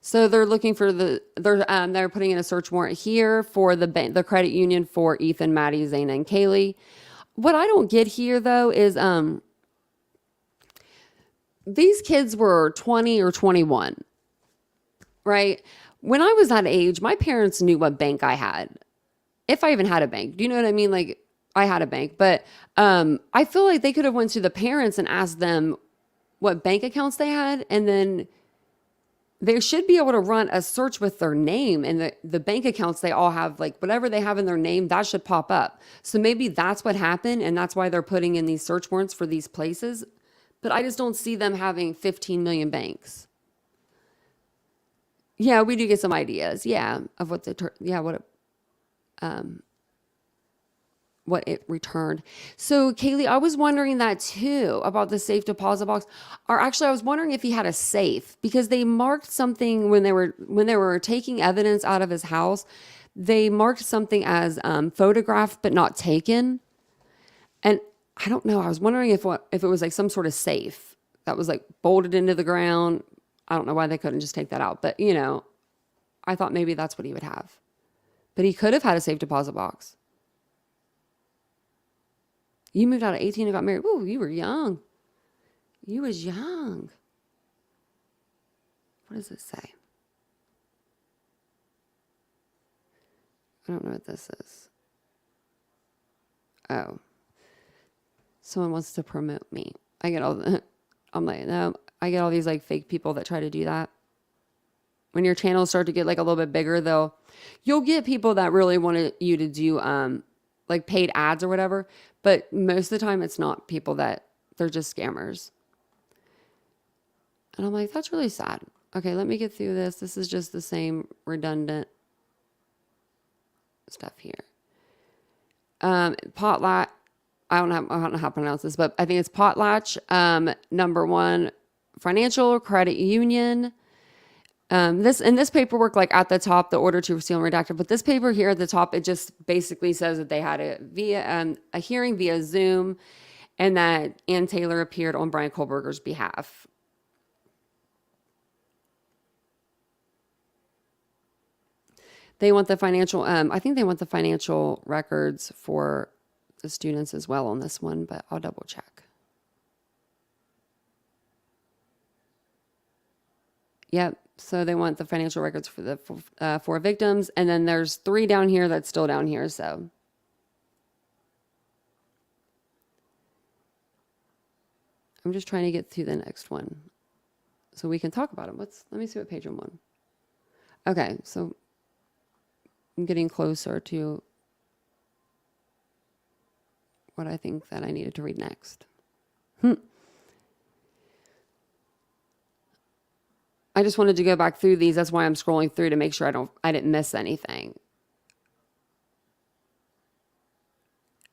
So they're looking for they're putting in a search warrant here for the credit union for Ethan, Maddie, Xana, and Kaylee. What I don't get here though is these kids were 20 or 21, right? When I was that age, my parents knew what bank I had. If I even had a bank. Do you know what I mean? Like I had a bank, but I feel like they could have went to the parents and asked them what bank accounts they had, and then they should be able to run a search with their name, and the bank accounts they all have, like whatever they have in their name, that should pop up. So maybe that's what happened, and that's why they're putting in these search warrants for these places. But I just don't see them having 15 million banks. Yeah, we do get some ideas. Yeah, of what what it returned. So Kaylee, I was wondering that too about the safe deposit box. Or actually, I was wondering if he had a safe, because they marked something when they were taking evidence out of his house. They marked something as photographed but not taken. And I don't know. I was wondering if it was like some sort of safe that was like bolted into the ground. I don't know why they couldn't just take that out, but I thought maybe that's what he would have. But he could have had a safe deposit box. You moved out at 18 and got married. Ooh, you were young. You was young. What does it say? I don't know what this is. Oh. Someone wants to promote me. I'm like, no, I get all these like fake people that try to do that. When your channels start to get like a little bit bigger, you'll get people that really want you to do like paid ads or whatever. But most of the time it's not people they're just scammers. And I'm like, that's really sad. Okay, let me get through this. This is just the same redundant stuff here. Potlatch. I don't know how to pronounce this, but I think it's Potlatch. Number 1, financial credit union. This paperwork, like at the top, the order to seal and redacted, but this paper here at the top, it just basically says that they had a hearing via Zoom, and that Ann Taylor appeared on Bryan Kohberger's behalf. They want the financial, I think they want the financial records for the students as well on this one, but I'll double check. Yep. So they want the financial records for the 4 victims. And then there's 3 down here that's still down here. So I'm just trying to get through the next one so we can talk about them. Let me see what page I'm on. Okay. So I'm getting closer to what I think that I needed to read next. I just wanted to go back through these. That's why I'm scrolling through, to make sure I didn't miss anything.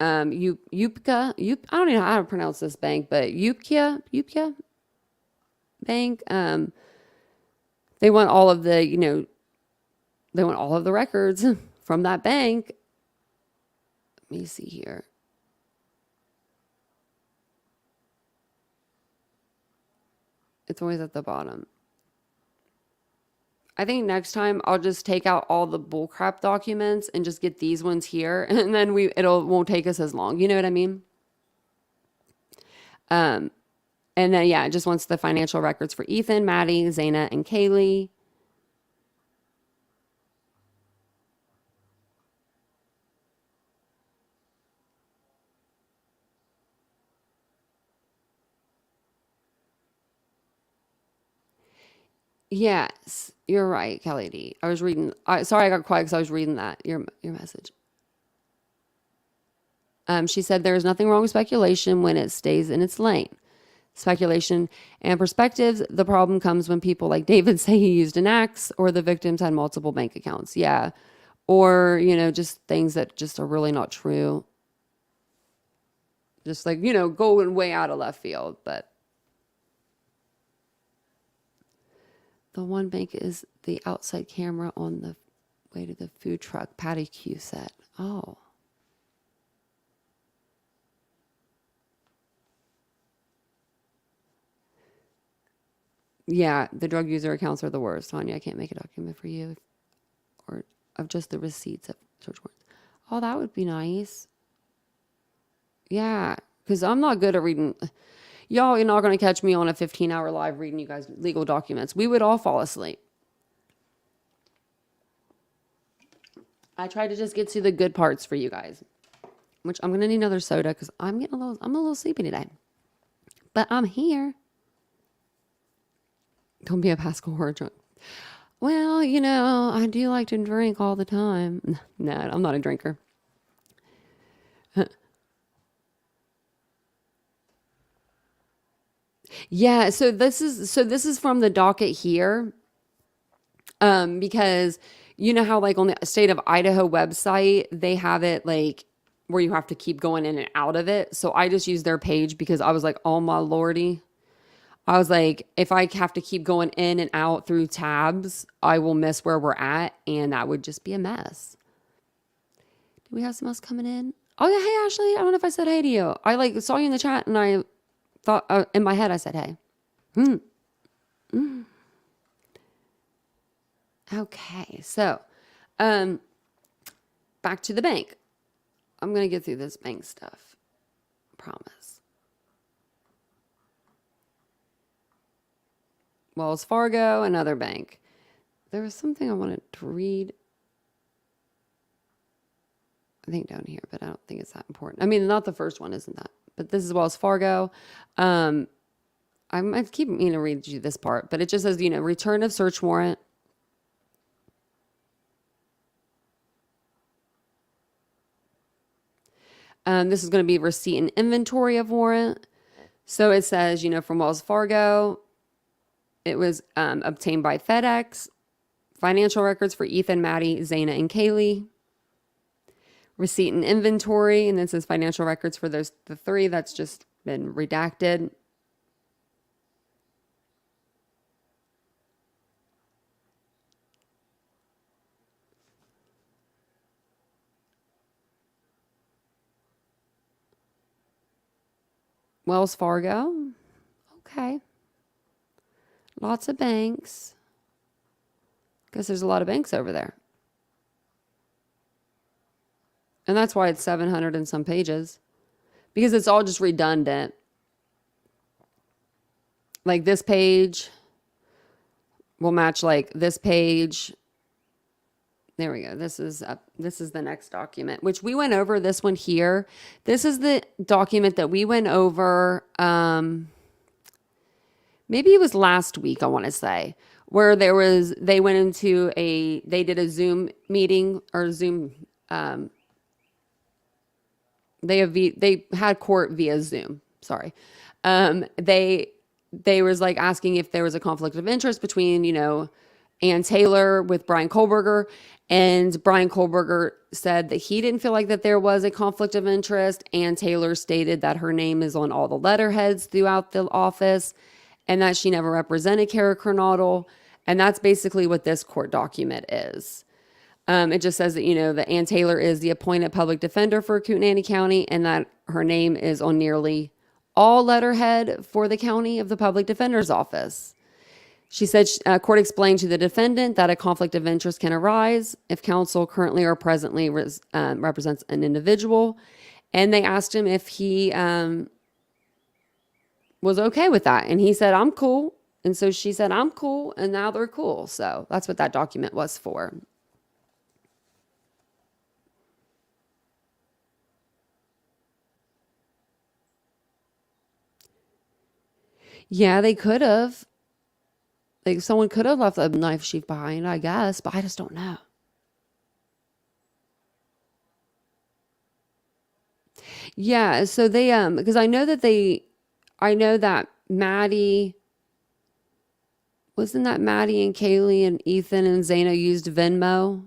Yupka, I don't even know how to pronounce this bank, but Yupka Bank. They want all of the, they want all of the records from that bank. Let me see here. It's always at the bottom. I think next time I'll just take out all the bullcrap documents and just get these ones here, and then it won't take us as long. You know what I mean? And then yeah, it just wants the financial records for Ethan, Maddie, Xana, and Kaylee. Yes, you're right, Kelly D. I was reading. Sorry, I got quiet because I was reading that your message. She said there is nothing wrong with speculation when it stays in its lane. speculation and perspectives. The problem comes when people like David say he used an axe or the victims had multiple bank accounts. Yeah. Or, just things that just are really not true. Just like, going way out of left field. But the one bank is the outside camera on the way to the food truck. Patty Q said. Oh. Yeah, the drug user accounts are the worst. Tanya, I can't make a document for you or of just the receipts of search warrants. Oh, that would be nice. Yeah, because I'm not good at reading. Y'all, you're not going to catch me on a 15-hour live reading you guys legal documents. We would all fall asleep. I try to just get to the good parts for you guys, which I'm going to need another soda because I'm a little sleepy today. But I'm here. Don't be a Pascal horror drunk. Well, I do like to drink all the time. No, I'm not a drinker. Yeah, so this is from the docket here. Because you know how like on the state of Idaho website, they have it like where you have to keep going in and out of it. So I just used their page because I was like, oh my lordy. I was like, if I have to keep going in and out through tabs, I will miss where we're at, and that would just be a mess. Do we have some else coming in? Oh yeah, hey Ashley. I don't know if I said hey to you. I like saw you in the chat, and I thought in my head I said hey. Okay, so back to the bank. I'm gonna get through this bank stuff. Promise. Wells Fargo, another bank. There was something I wanted to read. I think down here, but I don't think it's that important. I mean, not the first one, isn't that? But this is Wells Fargo. I keep meaning to read you this part, but it just says, return of search warrant. This is going to be receipt and inventory of warrant. So it says, from Wells Fargo, it was obtained by FedEx. Financial records for Ethan, Maddie, Xana, and Kaylee. Receipt and inventory, and this is financial records for the three. That's just been redacted. Wells Fargo. Okay. Lots of banks. Guess there's a lot of banks over there. And that's why it's 700 and some pages. Because it's all just redundant. Like this page will match like this page. There we go. This is the next document, which we went over this one here. This is the document that we went over. Maybe it was last week, I want to say, where they did a Zoom meeting or Zoom. They had court via Zoom. Sorry. They was like asking if there was a conflict of interest between, Ann Taylor with Bryan Kohberger. And Bryan Kohberger said that he didn't feel like that there was a conflict of interest. Ann Taylor stated that her name is on all the letterheads throughout the office and that she never represented Kara Kernodle. And that's basically what this court document is. It just says that, that Ann Taylor is the appointed public defender for Kootenai County and that her name is on nearly all letterhead for the county of the public defender's office. She said court explained to the defendant that a conflict of interest can arise if counsel currently or presently represents an individual. And they asked him if he was okay with that. And he said, I'm cool. And so she said, I'm cool. And now they're cool. So that's what that document was for. Yeah, they could have. Like someone could have left a knife sheath behind, I guess, but I just don't know. Yeah, so they because I know that Maddie, wasn't that Maddie and Kaylee and Ethan and Xana used Venmo?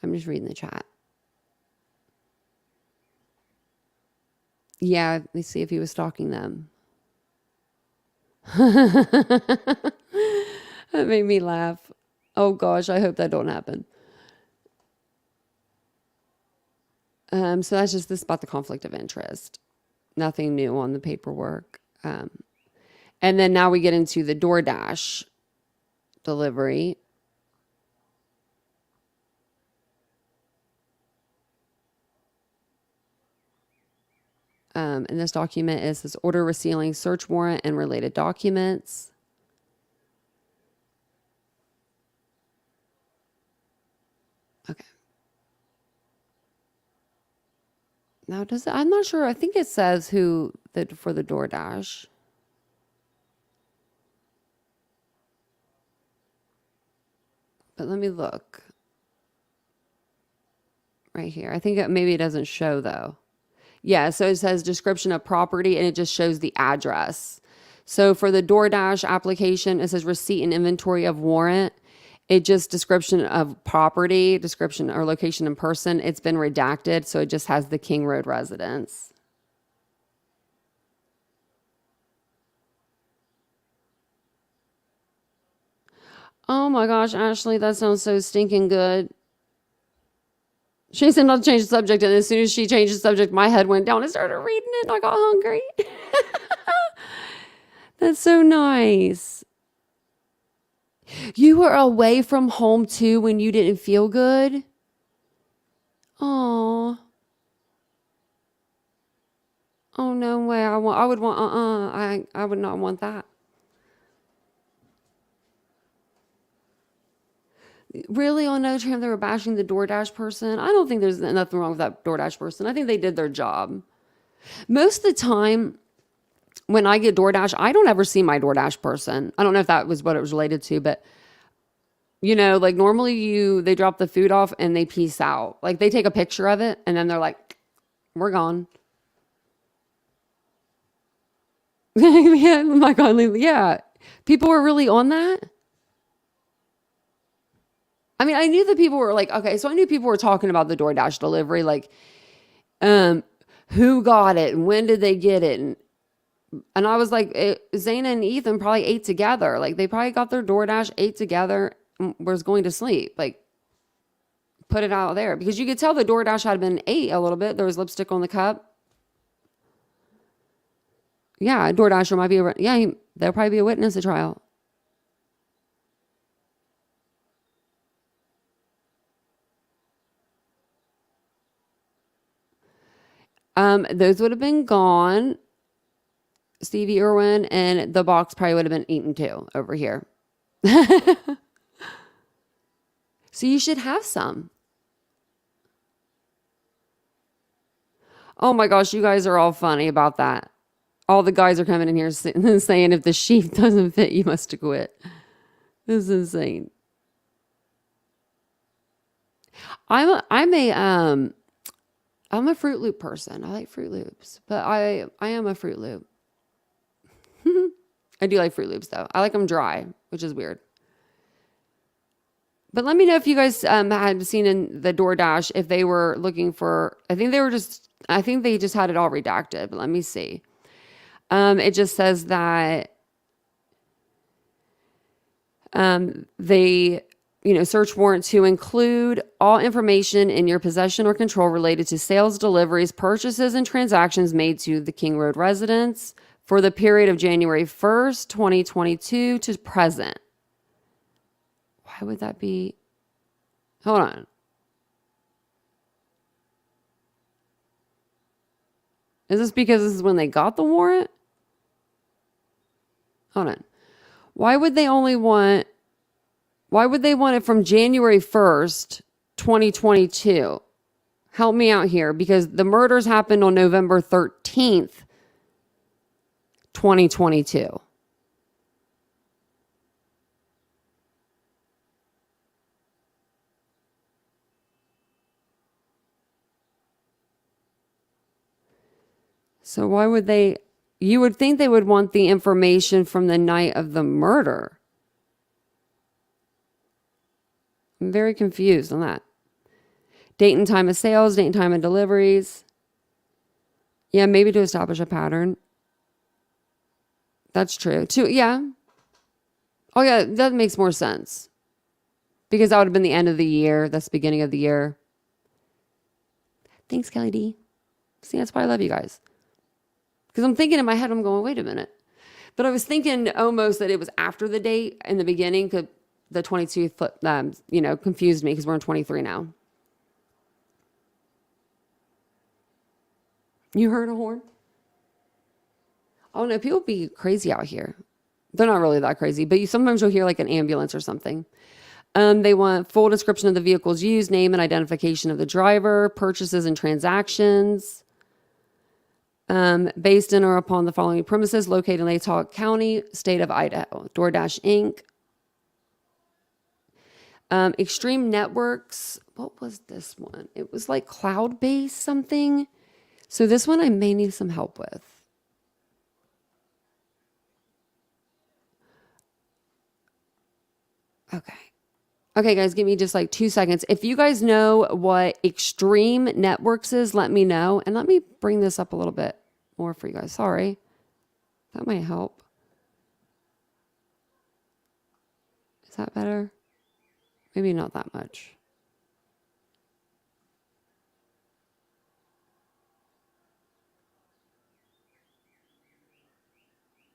I'm just reading the chat. Yeah, let's see if he was stalking them. That made me laugh. Oh gosh, I hope that don't happen. So that's just this about the conflict of interest. Nothing new on the paperwork. And then now we get into the Doordash delivery. In this document is this order resealing search warrant and related documents. Okay. Now does it, I'm not sure. I think it says who for the Doordash. But let me look. Right here. I think maybe it doesn't show though. Yeah, so it says description of property and it just shows the address. So for the Doordash application, it says receipt and inventory of warrant. It just description of property, description or location in person. It's been redacted, so it just has the King Road residence. Oh my gosh, Ashley, that sounds so stinking good. She said not to change the subject, and as soon as she changed the subject, my head went down and started reading it, and I got hungry. That's so nice. You were away from home too when you didn't feel good? Oh. Oh no way. I would want I would not want that. Really, on Notre Dame, they were bashing the Doordash person? I don't think there's nothing wrong with that Doordash person. I think they did their job. Most of the time, when I get Doordash, I don't ever see my Doordash person. I don't know if that was what it was related to, but you know, like normally they drop the food off and they peace out. Like they take a picture of it and then they're like, we're gone. Yeah, my God, yeah. People were really on that. I mean, I knew that people were like, okay, so I knew people were talking about the Doordash delivery, like, who got it and when did they get it? And I was like, Xana and Ethan probably ate together. Like they probably got their Doordash, ate together, and was going to sleep. Like, put it out there. Because you could tell the Doordash had been ate a little bit. There was lipstick on the cup. Yeah, DoorDasher might be there'll probably be a witness at trial. Those would have been gone, Stevie Irwin, and the box probably would have been eaten too over here. So you should have some. Oh my gosh, you guys are all funny about that. All the guys are coming in here saying if the sheep doesn't fit, you must quit. This is insane. I'm a Fruit Loop person. I like Fruit Loops, but I am a Fruit Loop. I do like Fruit Loops though. I like them dry, which is weird. But let me know if you guys had seen in the Doordash if they were looking for. I think they just had it all redacted. But let me see. It just says that they, search warrant to include all information in your possession or control related to sales, deliveries, purchases, and transactions made to the King Road residence for the period of January 1st, 2022 to present. Why would that be? Hold on. Is this because this is when they got the warrant? Hold on. Why would they want it from January 1st, 2022? Help me out here, because the murders happened on November 13th, 2022. All So why would they? You would think they would want the information from the night of the murder. I'm very confused on that. Date and time of sales, date and time of deliveries. Yeah, maybe to establish a pattern. That's true. Too, yeah. Oh, yeah, that makes more sense. Because that would have been the end of the year. That's the beginning of the year. Thanks, Kelly D. See, that's why I love you guys. Because I'm thinking in my head, I'm going, wait a minute. But I was thinking almost that it was after the date in the beginning. Because the 22 confused me because we're in 23 now. You heard a horn? Oh no, people be crazy out here. They're not really that crazy, but sometimes you'll hear like an ambulance or something. They want full description of the vehicles used, name and identification of the driver, purchases and transactions, based in or upon the following premises located in Latah County, state of Idaho. Doordash Inc. Extreme Networks. What was this one? It was like cloud-based something. So this one I may need some help with. Okay. Okay, guys, give me just like 2 seconds. If you guys know what Extreme Networks is, let me know. And let me bring this up a little bit more for you guys. Sorry. That might help. Is that better? Maybe not that much.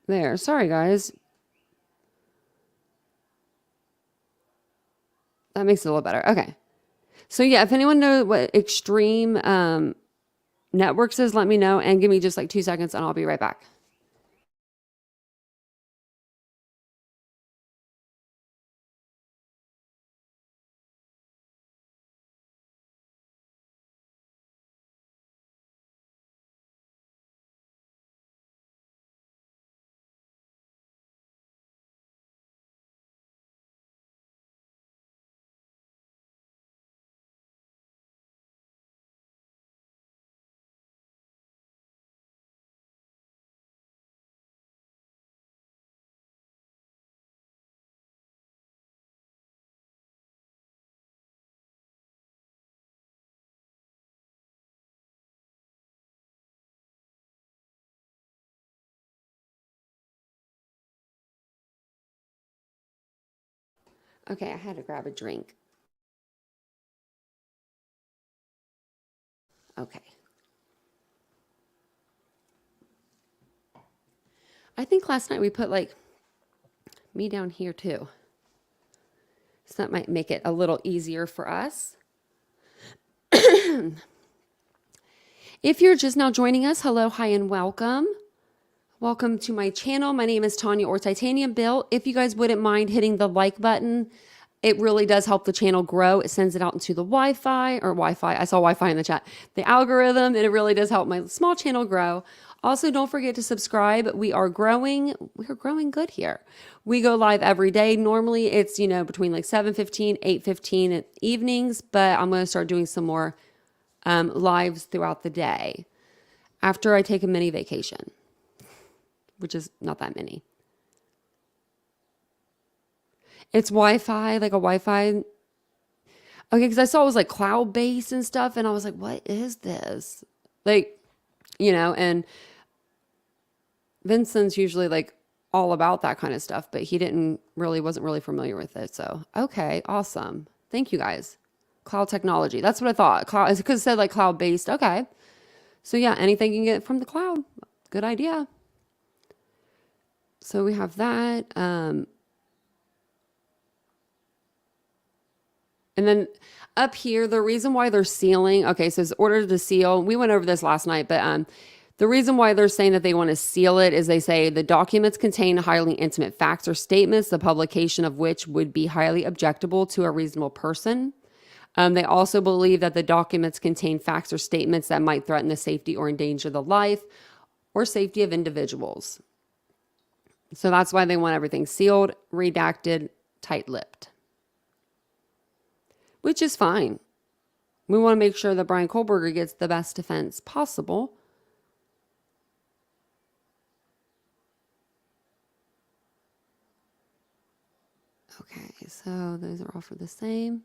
There. Sorry, guys. That makes it a little better. Okay. So yeah, if anyone knows what Extreme Networks is, let me know and give me just like 2 seconds and I'll be right back. Okay, I had to grab a drink. Okay. I think last night we put like me down here too. So that might make it a little easier for us. If you're just now joining us, hello, hi, and welcome. Welcome to my channel. My name is Tanya or TitaniumBuilt. If you guys wouldn't mind hitting the like button, it really does help the channel grow. It sends it out into the Wi-Fi. I saw Wi-Fi in the chat. The algorithm, and it really does help my small channel grow. Also, don't forget to subscribe. We are growing. We're growing good here. We go live every day. Normally, it's, between like 7:15, 8:15 evenings, but I'm going to start doing some more lives throughout the day after I take a mini vacation, which is not that many. It's Wi-Fi, like a Wi-Fi. Okay, because I saw it was like cloud-based and stuff, and I was like, what is this? Like, and Vincent's usually like all about that kind of stuff, but he wasn't really familiar with it. So, okay, awesome. Thank you guys. Cloud technology. That's what I thought. Cloud, because it said like cloud-based. Okay. So yeah, anything you can get from the cloud. Good idea. So we have that. And then up here, the reason why they're sealing, okay, so it's ordered to seal. We went over this last night, but the reason why they're saying that they want to seal it is they say the documents contain highly intimate facts or statements, the publication of which would be highly objectionable to a reasonable person. They also believe that the documents contain facts or statements that might threaten the safety or endanger the life or safety of individuals. So that's why they want everything sealed, redacted, tight-lipped. Which is fine. We want to make sure that Bryan Kohberger gets the best defense possible. so those are all for the same.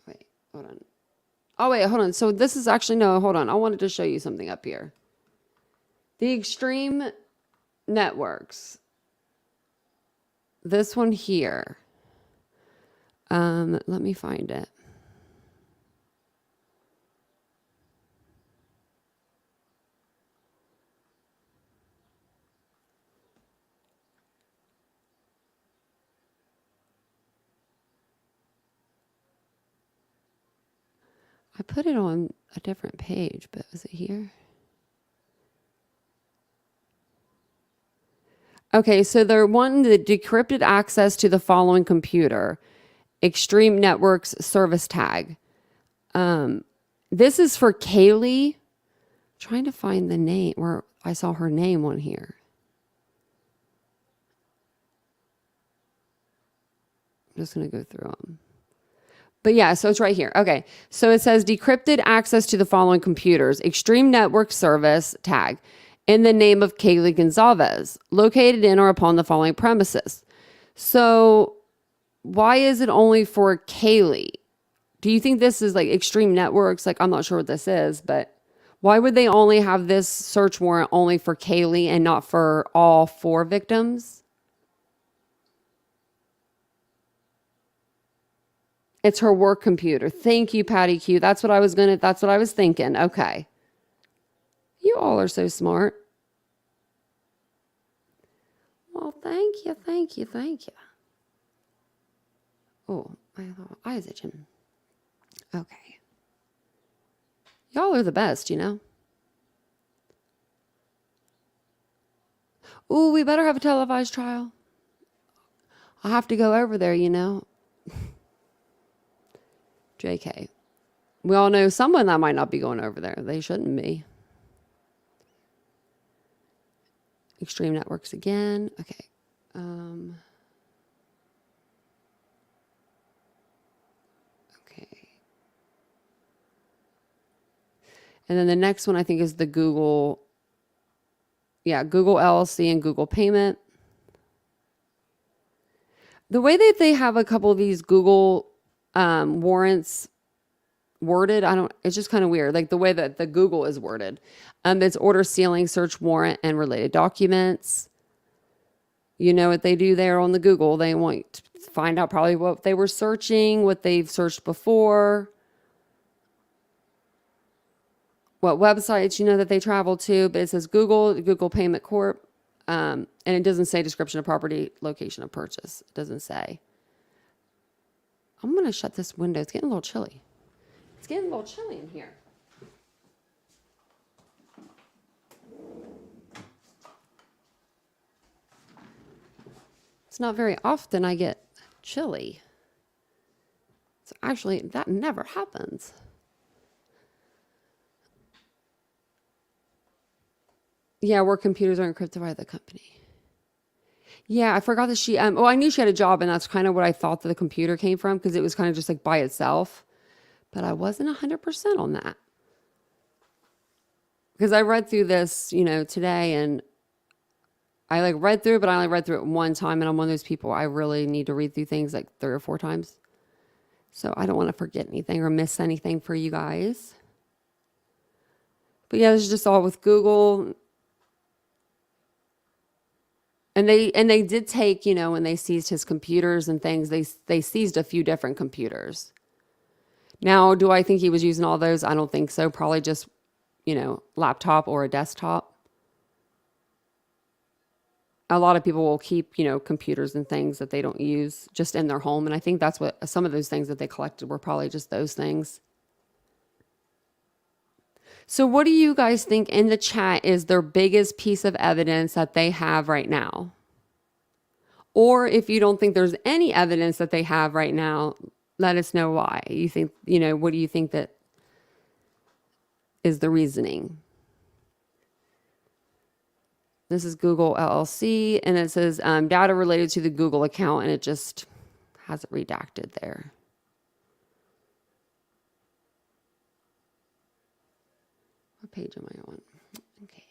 Wait, hold on. Oh, wait, hold on. So this is actually, no, hold on. I wanted to show you something up here. The extreme networks. This one here. Let me find it. I put it on a different page, but was it here? Okay, so they're wanting the decrypted access to the following computer. Extreme Networks Service Tag. This is for Kaylee. I'm trying to find the name where I saw her name on here. I'm just going to go through them. But yeah, so it's right here. Okay. So it says decrypted access to the following computers. Extreme Network Service Tag. In the name of Kaylee Gonzalez. Located in or upon the following premises. So why is it only for Kaylee? Do you think this is like Extreme Networks? Like, I'm not sure what this is, but why would they only have this search warrant only for Kaylee and not for all 4 victims? It's her work computer. Thank you, Patty Q. That's what I was thinking. Okay. You all are so smart. Well, thank you. Oh, my eyes itching. Okay. Y'all are the best, you know. Ooh, we better have a televised trial. I'll have to go over there, you know. JK. We all know someone that might not be going over there. They shouldn't be. Extreme Networks again. Okay. Okay. And then the next one I think is the Google. Yeah, Google LLC and Google Payment. The way that they have a couple of these Google warrants worded, it's just kind of weird. Like the way that the Google is worded. It's order, sealing, search warrant, and related documents. You know what they do there on the Google? They want to find out probably what they were searching, what they've searched before, what websites, you know, that they travel to. But it says Google Payment Corp. And it doesn't say description of property, location of purchase. It doesn't say. I'm going to shut this window. It's getting a little chilly. It's getting a little chilly in here. It's not very often I get chilly. So actually, that never happens. Yeah, work computers are encrypted by the company. Yeah, I forgot that she, I knew she had a job, and that's kind of what I thought that the computer came from, because it was kind of just like by itself. But I wasn't 100% on that. Because I read through this, you know, today, and I like read through it, but I only read through it one time, and I'm one of those people, I really need to read through things like 3 or 4 times. So I don't want to forget anything or miss anything for you guys. But yeah, this is just all with Google. And they did take, you know, when they seized his computers and things, they seized a few different computers. Now, do I think he was using all those? I don't think so. Probably just, you know, laptop or a desktop. A lot of people will keep, you know, computers and things that they don't use just in their home. And I think that's what some of those things that they collected were probably just those things. So what do you guys think in the chat is their biggest piece of evidence that they have right now? Or if you don't think there's any evidence that they have right now, let us know why. You think, you know, what do you think that is the reasoning? This is Google LLC, and it says data related to the Google account, and it just has it redacted there. What page am I on? Okay.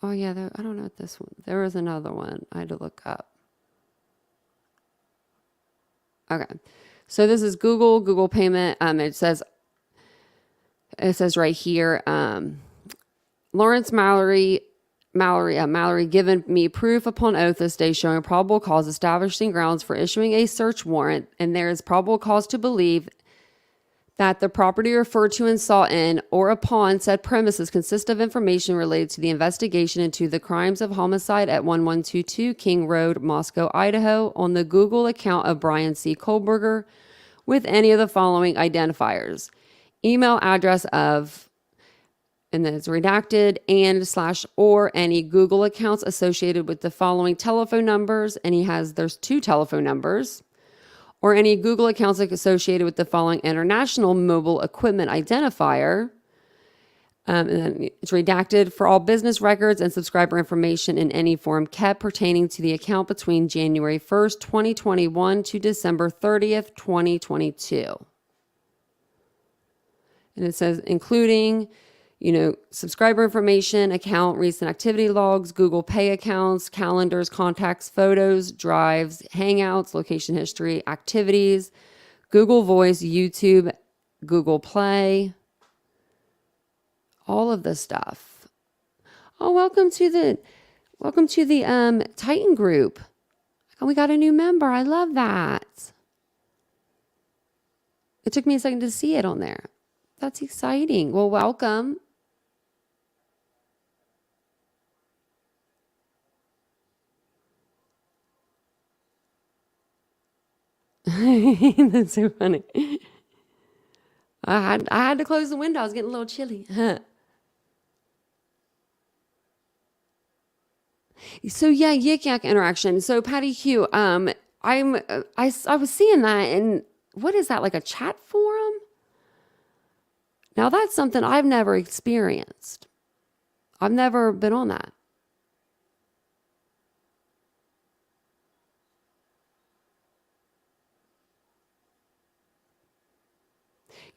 Oh yeah, I don't know what this one. There was another one I had to look up. Okay. So this is Google payment. It says right here, Lawrence Mallory given me proof upon oath this day showing a probable cause establishing grounds for issuing a search warrant, and there is probable cause to believe that the property referred to and sought in or upon said premises consist of information related to the investigation into the crimes of homicide at 1122 King Road, Moscow, Idaho, on the Google account of Bryan C. Kohberger with any of the following identifiers. Email address of, and then it's redacted, and/or any Google accounts associated with the following telephone numbers, and there's 2 telephone numbers, or any Google accounts associated with the following international mobile equipment identifier. And then it's redacted for all business records and subscriber information in any form kept pertaining to the account between January 1st, 2021 to December 30th, 2022. And it says including, subscriber information, account, recent activity logs, Google Pay accounts, calendars, contacts, photos, drives, hangouts, location history, activities, Google Voice, YouTube, Google Play, all of this stuff. Oh, welcome to the Titan group. Oh, we got a new member. I love that. It took me a second to see it on there. That's exciting. Well, welcome. That's so funny. I had to close the window. I was getting a little chilly. So yeah, Yik Yak interaction. So Patty Q, I was seeing that, and what is that, like a chat forum? Now that's something I've never experienced. I've never been on that.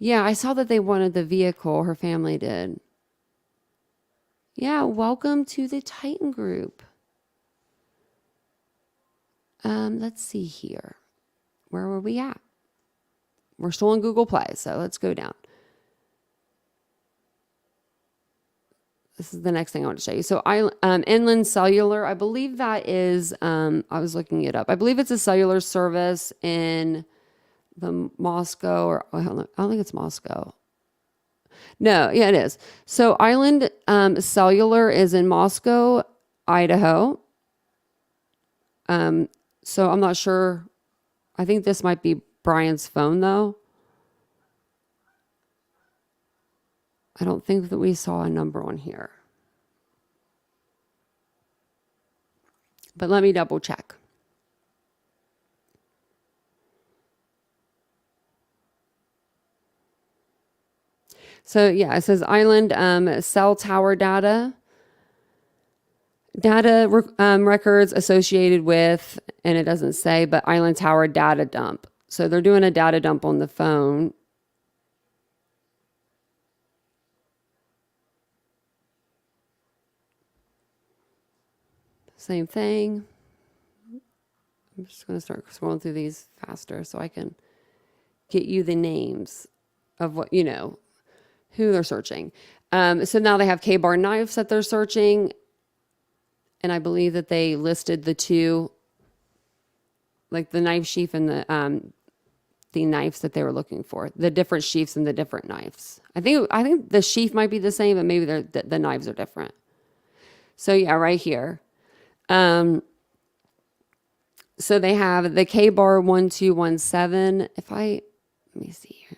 Yeah, I saw that they wanted the vehicle. Her family did. Yeah, welcome to the Titan group. Let's see here. Where were we at? We're still in Google Play, so let's go down. This is the next thing I want to show you. So Inland Cellular, I believe that is, I was looking it up. I believe it's a cellular service in the Moscow, or I don't think it's Moscow. No, yeah, it is. So Island Cellular is in Moscow, Idaho. So I'm not sure. I think this might be Brian's phone, though. I don't think that we saw a number on here. But let me double check. So yeah, it says Island cell tower data. Records associated with, and it doesn't say, but Island Tower data dump. So they're doing a data dump on the phone. Same thing. I'm just going to start scrolling through these faster so I can get you the names of what, who they're searching. So now they have K-bar knives that they're searching. And I believe that they listed the 2, like the knife sheath and the knives that they were looking for, the different sheaths and the different knives. I think the sheath might be the same, but maybe the knives are different. So yeah, right here. So they have the K-bar 1217. Let me see here.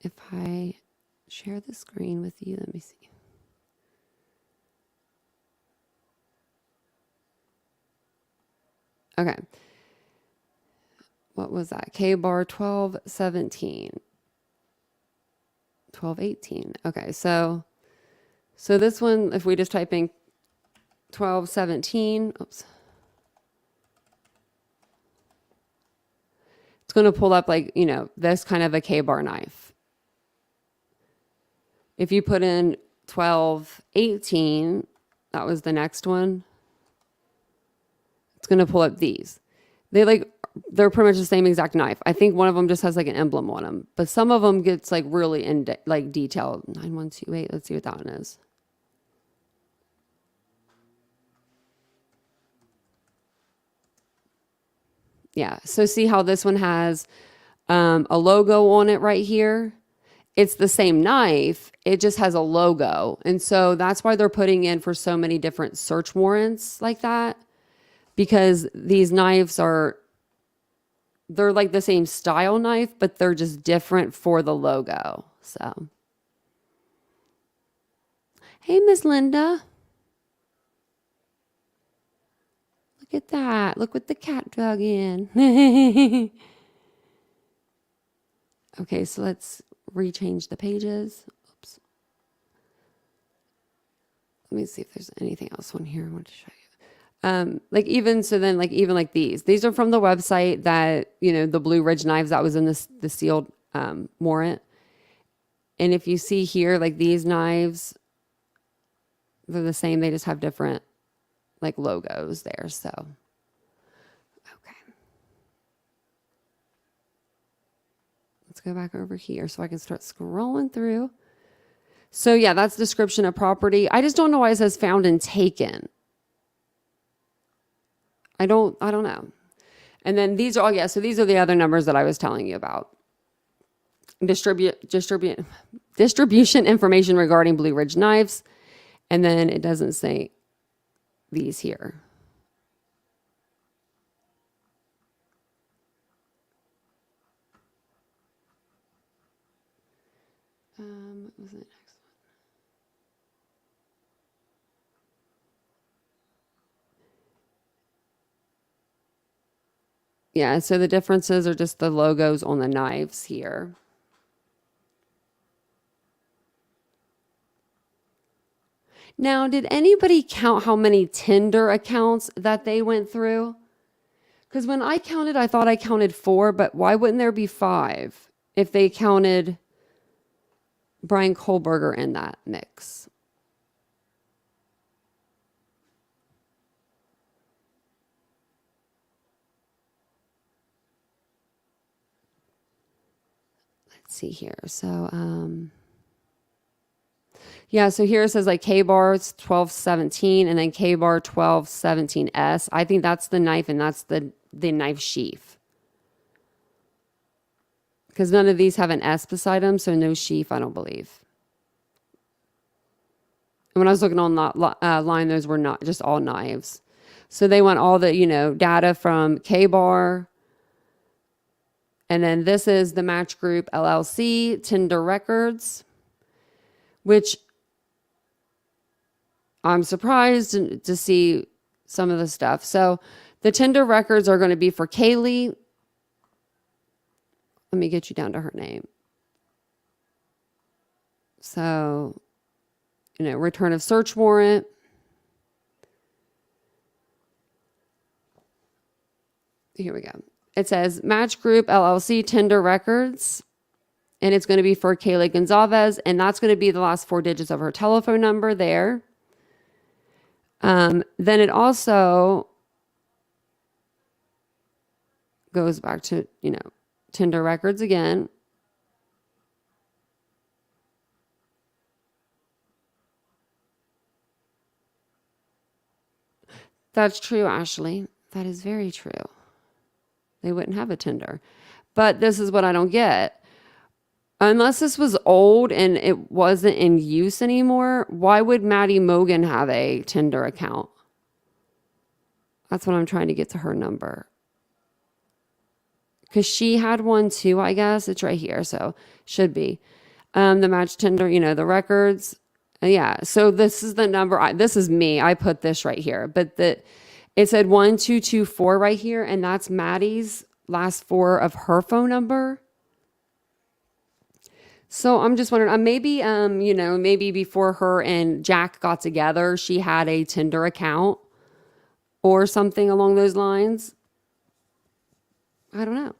If I share the screen with you, let me see. Okay. What was that? K-bar 1217. 1218. Okay, so this one, if we just type in 1217. Oops. It's going to pull up like, you know, this kind of a K-bar knife. If you put in 1218, that was the next one. It's going to pull up these. They're pretty much the same exact knife. I think one of them just has like an emblem on them, but some of them gets like really in like detailed. 9128. Let's see what that one is. Yeah. So see how this one has a logo on it right here. It's the same knife. It just has a logo. And so that's why they're putting in for so many different search warrants like that, because these knives they're like the same style knife, but they're just different for the logo. So, hey, Miss Linda. Look at that. Look what the cat dug in. Okay, so let's rechange the pages. Oops. Let me see if there's anything else on here I want to show you. Even these are from the website that, you know, the Blue Ridge knives that was in the sealed warrant. And if you see here, like these knives, they're the same. They just have different like logos there. So, okay. Let's go back over here so I can start scrolling through. So yeah, that's description of property. I just don't know why it says found and taken. I don't know. And then these are all, so these are the other numbers that I was telling you about. Distribution information regarding Blue Ridge knives. And then it doesn't say these here. What was the next one? Yeah, so the differences are just the logos on the knives here. Now, did anybody count how many Tinder accounts that they went through? Because when I counted, I thought I counted 4, but why wouldn't there be 5 if they counted Bryan Kohberger in that mix? Let's see here. So, yeah, so here it says like K-bar 1217 and then K-bar 1217S. I think that's the knife and that's the knife sheath. Because none of these have an S beside them, so no sheath, I don't believe. And when I was looking on that line, those were not just all knives. So they want all the, you know, data from K-bar. And then this is the Match Group LLC, Tinder records, which I'm surprised to see some of the stuff. So the Tinder records are going to be for Kaylee. Let me get you down to her name. So, you know, return of search warrant. Here we go. It says Match Group LLC Tinder records. And it's going to be for Kaylee Gonzalez. And that's going to be the last 4 digits of her telephone number there. Then it also goes back to, you know, Tinder records again. That's true, Ashley. That is very true. They wouldn't have a Tinder. But this is what I don't get. Unless this was old and it wasn't in use anymore, why would Maddie Mogan have a Tinder account? That's what I'm trying to get to her number. Because she had one too, I guess. It's right here, so should be. The Match Tinder, you know, the records. Yeah, so this is the number. This is me. I put this right here. But it said 1224 right here, and that's Maddie's last 4 of her phone number. So I'm just wondering, maybe before her and Jack got together, she had a Tinder account or something along those lines. I don't know.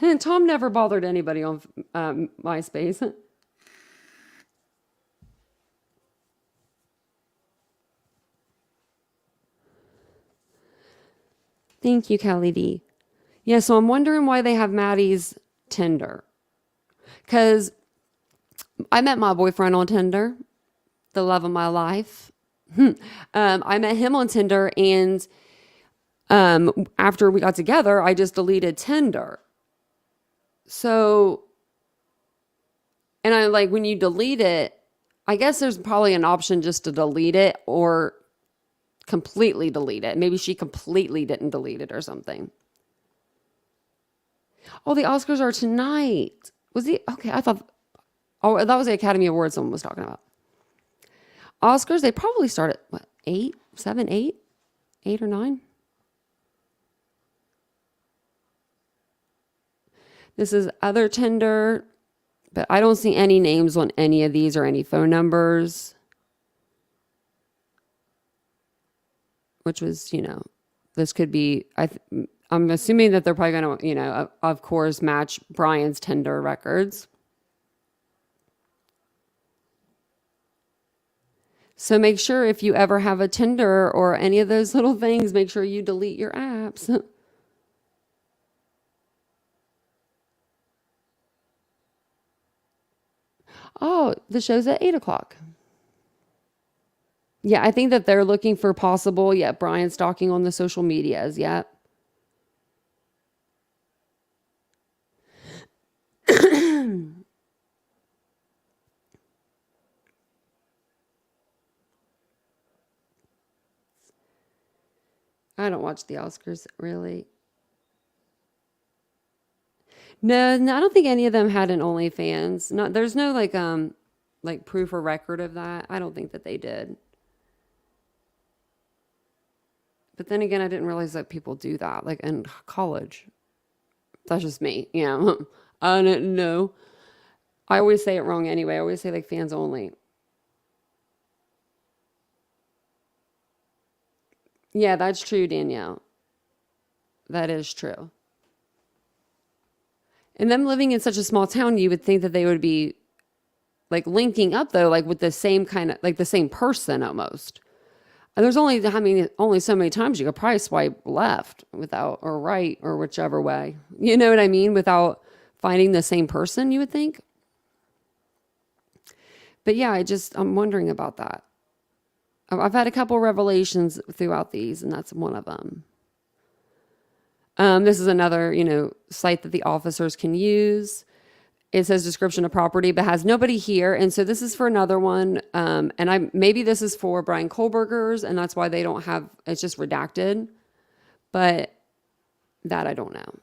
And Tom never bothered anybody on MySpace. Thank you, Kelly D. Yeah, so I'm wondering why they have Maddie's Tinder. Because I met my boyfriend on Tinder, the love of my life. I met him on Tinder, and after we got together, I just deleted Tinder. So, and I like when you delete it, I guess there's probably an option just to delete it or completely delete it. Maybe she completely didn't delete it or something. Oh, the Oscars are tonight. Okay, I thought, oh, that was the Academy Awards someone was talking about. Oscars, they probably start at what, 8, 7, 8? 8 or 9? This is other Tinder, but I don't see any names on any of these or any phone numbers. Which was, this could be, I'm assuming that they're probably going to, of course, match Bryan's Tinder records. So make sure if you ever have a Tinder or any of those little things, make sure you delete your apps. Oh, the show's at 8 o'clock. Yeah, I think that they're looking for possible, Bryan stalking on the social medias, I don't watch the Oscars, really. No, I don't think any of them had an OnlyFans. There's no like proof or record of that. I don't think that they did. But then again, I didn't realize that people do that, like in college. That's just me. Yeah. I didn't know. I always say it wrong anyway. I always say like fans only. Yeah, that's true, Danielle. That is true. And them living in such a small town, you would think that they would be like linking up though, like with the same kind of, like the same person almost. And there's only so many times you could probably swipe left without, or right, or whichever way. You know what I mean? Without finding the same person, you would think. But yeah, I'm wondering about that. I've had a couple revelations throughout these, and that's one of them. This is another, site that the officers can use. It says description of property, but has nobody here. And so this is for another one. And maybe this is for Bryan Kohberger's, and that's why they don't have, it's just redacted. But that I don't know.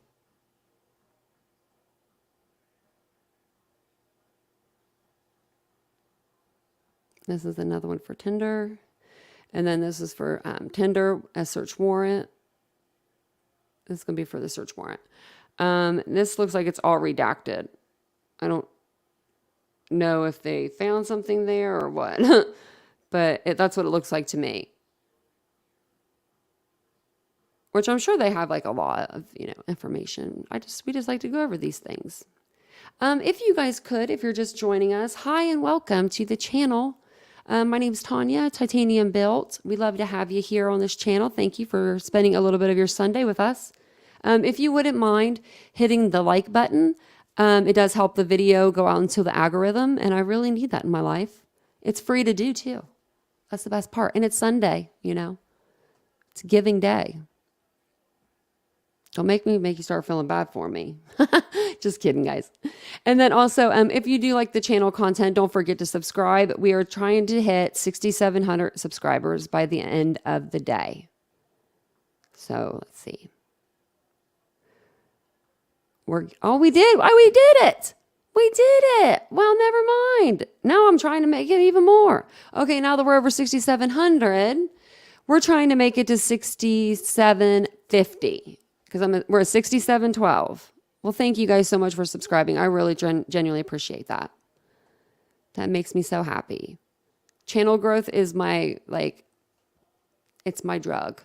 This is another one for Tinder. And then this is for Tinder, a search warrant. This is going to be for the search warrant. This looks like it's all redacted. I don't know if they found something there or what, but that's what it looks like to me. Which I'm sure they have like a lot of, information. We just like to go over these things. If you guys could, if you're just joining us, hi and welcome to the channel. My name's Tanya, TitaniumBuilt. We love to have you here on this channel. Thank you for spending a little bit of your Sunday with us. If you wouldn't mind hitting the like button, it does help the video go out into the algorithm, and I really need that in my life. It's free to do too. That's the best part. And it's Sunday, It's giving day. Don't make you start feeling bad for me. Just kidding, guys. And then also, if you do like the channel content, don't forget to subscribe. We are trying to hit 6,700 subscribers by the end of the day. So let's see. We did. We did it. We did it. Well, never mind. Now I'm trying to make it even more. Okay, now that we're over 6,700, we're trying to make it to 6,750 because we're at 6,712. Well, thank you guys so much for subscribing. I really genuinely appreciate that. That makes me so happy. Channel growth is my, it's my drug.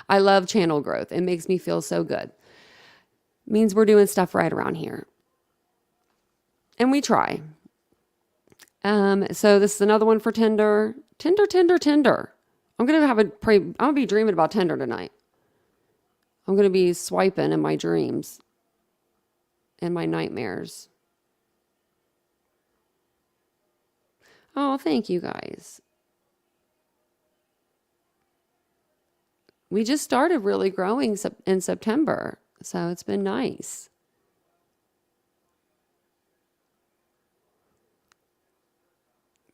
I love channel growth. It makes me feel so good. It means we're doing stuff right around here. And we try. So this is another one for Tinder. Tinder. I'm gonna be dreaming about Tinder tonight. I'm gonna be swiping in my dreams and my nightmares. Oh, thank you guys. We just started really growing in September, so it's been nice.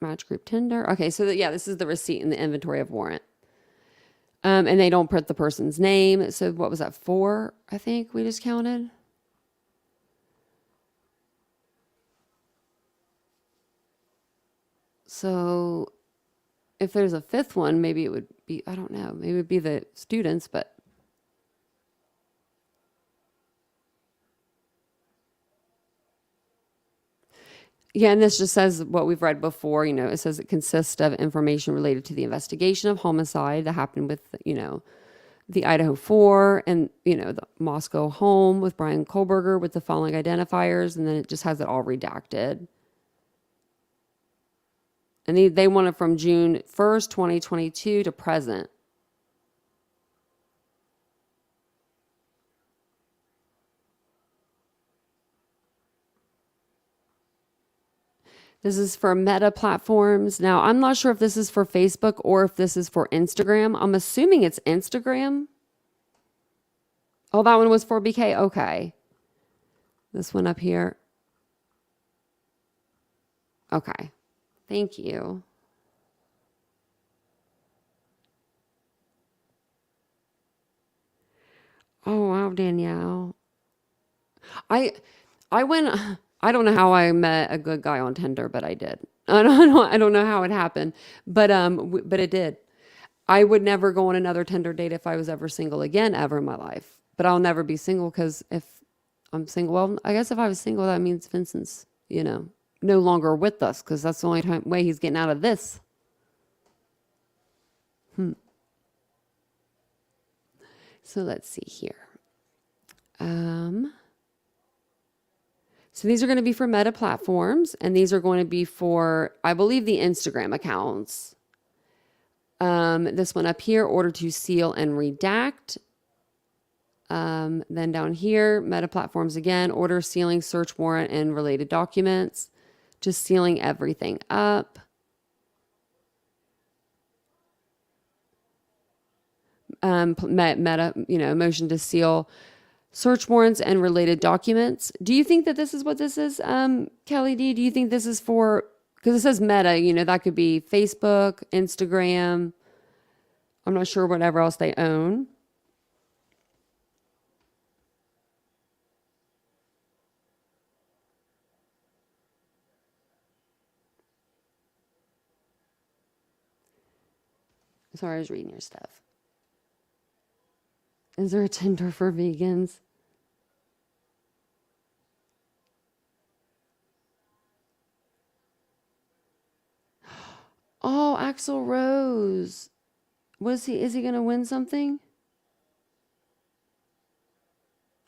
Match group Tinder. Okay, so this is the receipt and the inventory of warrant. And they don't put the person's name. So what was that, 4, I think we just counted? So if there's a 5th one, maybe it would be, I don't know, maybe it would be the students, but yeah, and this just says what we've read before. It says it consists of information related to the investigation of homicide that happened with, the Idaho Four and, the Moscow home with Bryan Kohberger with the following identifiers. And then it just has it all redacted. And they want it from June 1st, 2022 to present. This is for Meta platforms. Now, I'm not sure if this is for Facebook or if this is for Instagram. I'm assuming it's Instagram. Oh, that one was for BK? Okay. This one up here. Okay. Thank you. Oh, wow, Danielle. I went, I don't know how I met a good guy on Tinder, but I did. I don't know how it happened, but it did. I would never go on another Tinder date if I was ever single again, ever in my life. But I'll never be single because if I'm single, well, I guess if I was single, that means Vincent's, no longer with us because that's the only way he's getting out of this. So let's see here. So these are going to be for Meta platforms, and these are going to be for, I believe, the Instagram accounts. This one up here, order to seal and redact. Then down here, Meta platforms again, order, sealing, search warrant, and related documents. Just sealing everything up. Meta, motion to seal search warrants and related documents. Do you think that this is what this is, Kelly D? Do you think this is for, because it says Meta, that could be Facebook, Instagram. I'm not sure whatever else they own. Sorry, I was reading your stuff. Is there a Tinder for vegans? Oh, Axl Rose. Is he going to win something?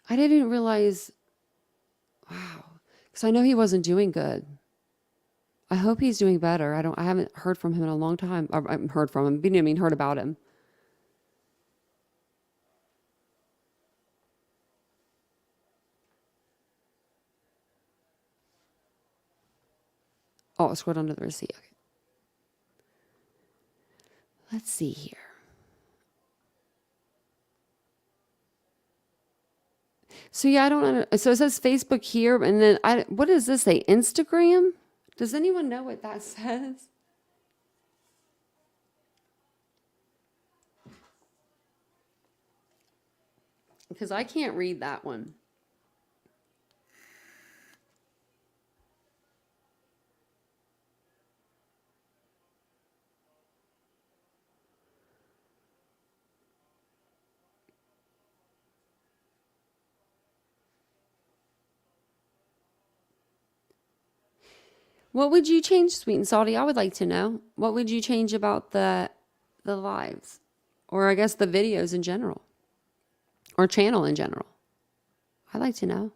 I didn't realize. Wow. Because I know he wasn't doing good. I hope he's doing better. I haven't heard from him in a long time. I haven't heard from him. Heard about him. Oh, I scrolled under the receipt. Okay. Let's see here. So yeah, I don't know. So it says Facebook here, and then what does this say? Instagram? Does anyone know what that says? Because I can't read that one. What would you change, Sweet and Salty? I would like to know. What would you change about the lives? Or I guess the videos in general. Or channel in general. I'd like to know.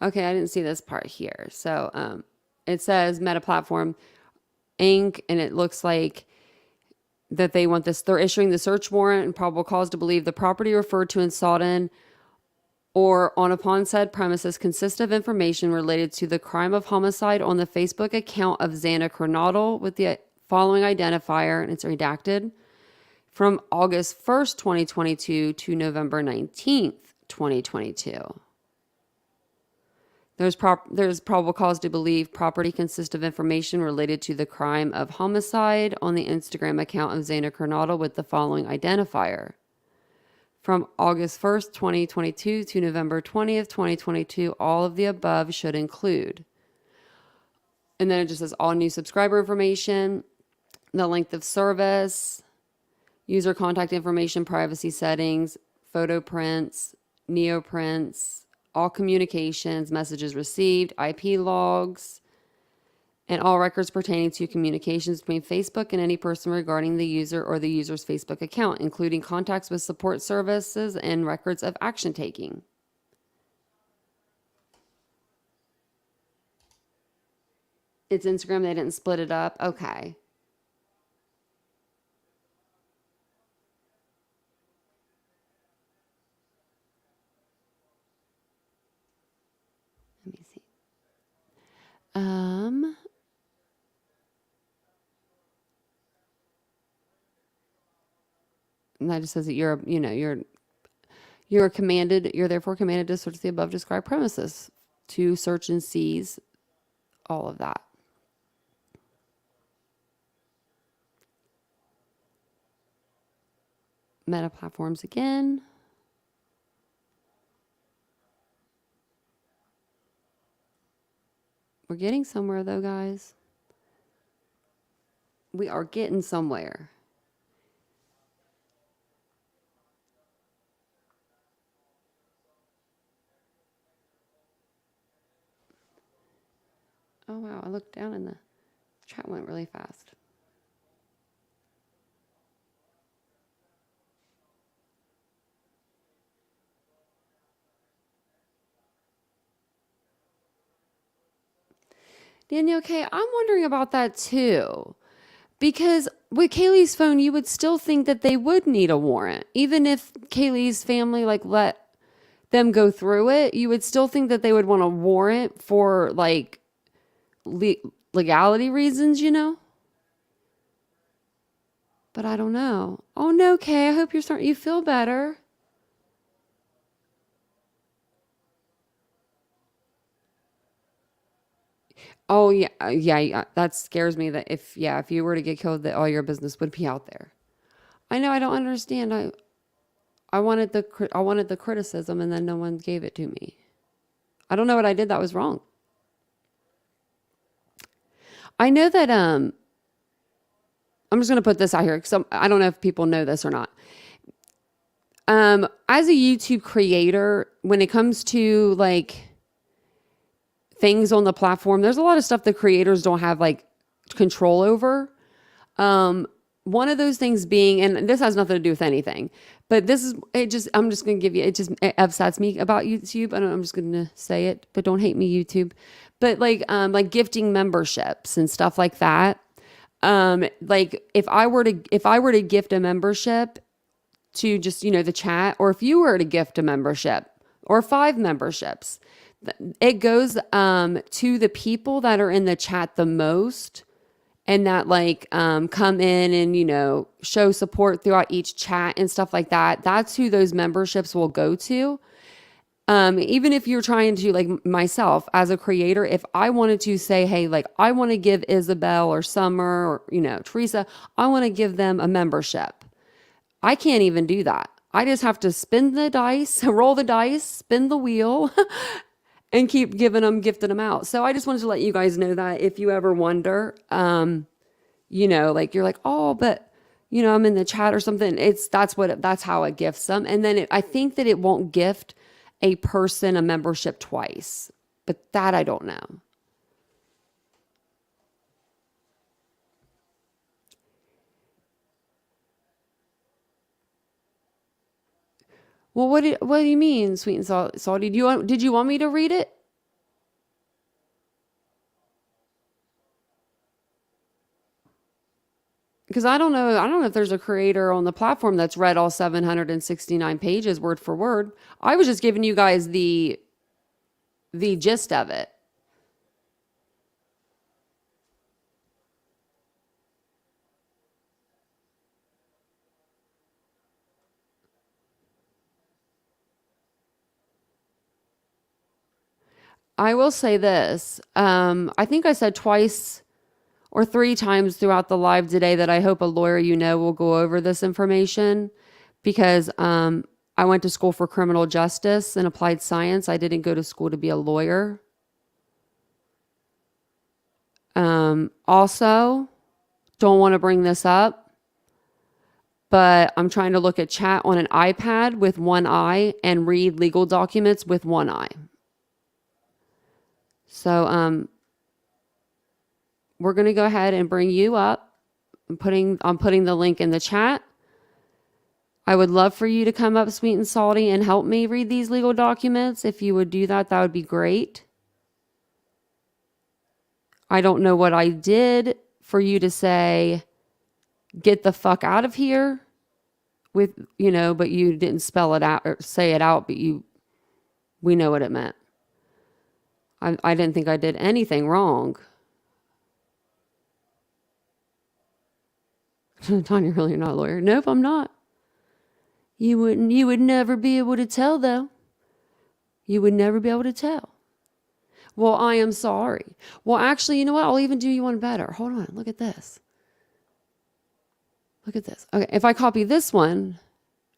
Okay, I didn't see this part here. So it says Meta Platform Inc. And it looks like that they want this. They're issuing the search warrant and probable cause to believe the property referred to in Sawden or on upon said premises consist of information related to the crime of homicide on the Facebook account of Xana Kernodle with the following identifier, and it's redacted, from August 1st, 2022 to November 19th, 2022. There's probable cause to believe property consists of information related to the crime of homicide on the Instagram account of Xana Kernodle with the following identifier. From August 1st, 2022 to November 20th, 2022, all of the above should include. And then it just says all new subscriber information, the length of service, user contact information, privacy settings, photo prints, neoprints, all communications, messages received, IP logs, and all records pertaining to communications between Facebook and any person regarding the user or the user's Facebook account, including contacts with support services and records of action taking. It's Instagram. They didn't split it up. Okay. Let me see. And that just says that you're therefore commanded to search the above described premises, to search and seize all of that. Meta platforms again. We're getting somewhere though, guys. We are getting somewhere. Oh, wow. I looked down and the chat went really fast. Danielle, okay, I'm wondering about that too. Because with Kaylee's phone, you would still think that they would need a warrant. Even if Kaylee's family let them go through it, you would still think that they would want a warrant for legality reasons, But I don't know. Oh no, Kay, I hope you feel better. Oh yeah, that scares me that if you were to get killed, that all your business would be out there. I know, I don't understand. I wanted the criticism and then no one gave it to me. I don't know what I did that was wrong. I know that I'm just going to put this out here because I don't know if people know this or not. As a YouTube creator, when it comes to things on the platform, there's a lot of stuff the creators don't have control over. One of those things being, and this has nothing to do with anything, but I'm just going to give you, it upsets me about YouTube, and I'm just going to say it, but don't hate me, YouTube. But like gifting memberships and stuff like that. If I were to gift a membership to just, the chat, or if you were to gift a membership or 5 memberships, it goes to the people that are in the chat the most and that come in and, show support throughout each chat and stuff like that. That's who those memberships will go to. Even if you're trying to, myself as a creator, if I wanted to say, hey, I want to give Isabel or Summer or, Teresa, I want to give them a membership. I can't even do that. I just have to spin the dice, roll the dice, spin the wheel, and keep gifting them out. So I just wanted to let you guys know that if you ever wonder, you're oh, but, I'm in the chat or something. That's how it gifts them. And then I think that it won't gift a person a membership twice, but that I don't know. Well, what do you mean, sweet and salty? Did you want me to read it? Because I don't know if there's a creator on the platform that's read all 769 pages word for word. I was just giving you guys the gist of it. I will say this. I think I said twice or 3 times throughout the live today that I hope a lawyer you know will go over this information, because I went to school for criminal justice and applied science. I didn't go to school to be a lawyer. Also, don't want to bring this up, but I'm trying to look at chat on an iPad with one eye and read legal documents with one eye. So we're going to go ahead and bring you up. I'm putting the link in the chat. I would love for you to come up, sweet and salty, and help me read these legal documents. If you would do that, that would be great. I don't know what I did for you to say, get the fuck out of here with, but you didn't spell it out or say it out, but we know what it meant. I didn't think I did anything wrong. Tanya, really, you're not a lawyer? Nope, I'm not. You would never be able to tell, though. You would never be able to tell. Well, I am sorry. Well, actually, you know what? I'll even do you one better. Hold on. Look at this. Look at this. Okay, if I copy this one.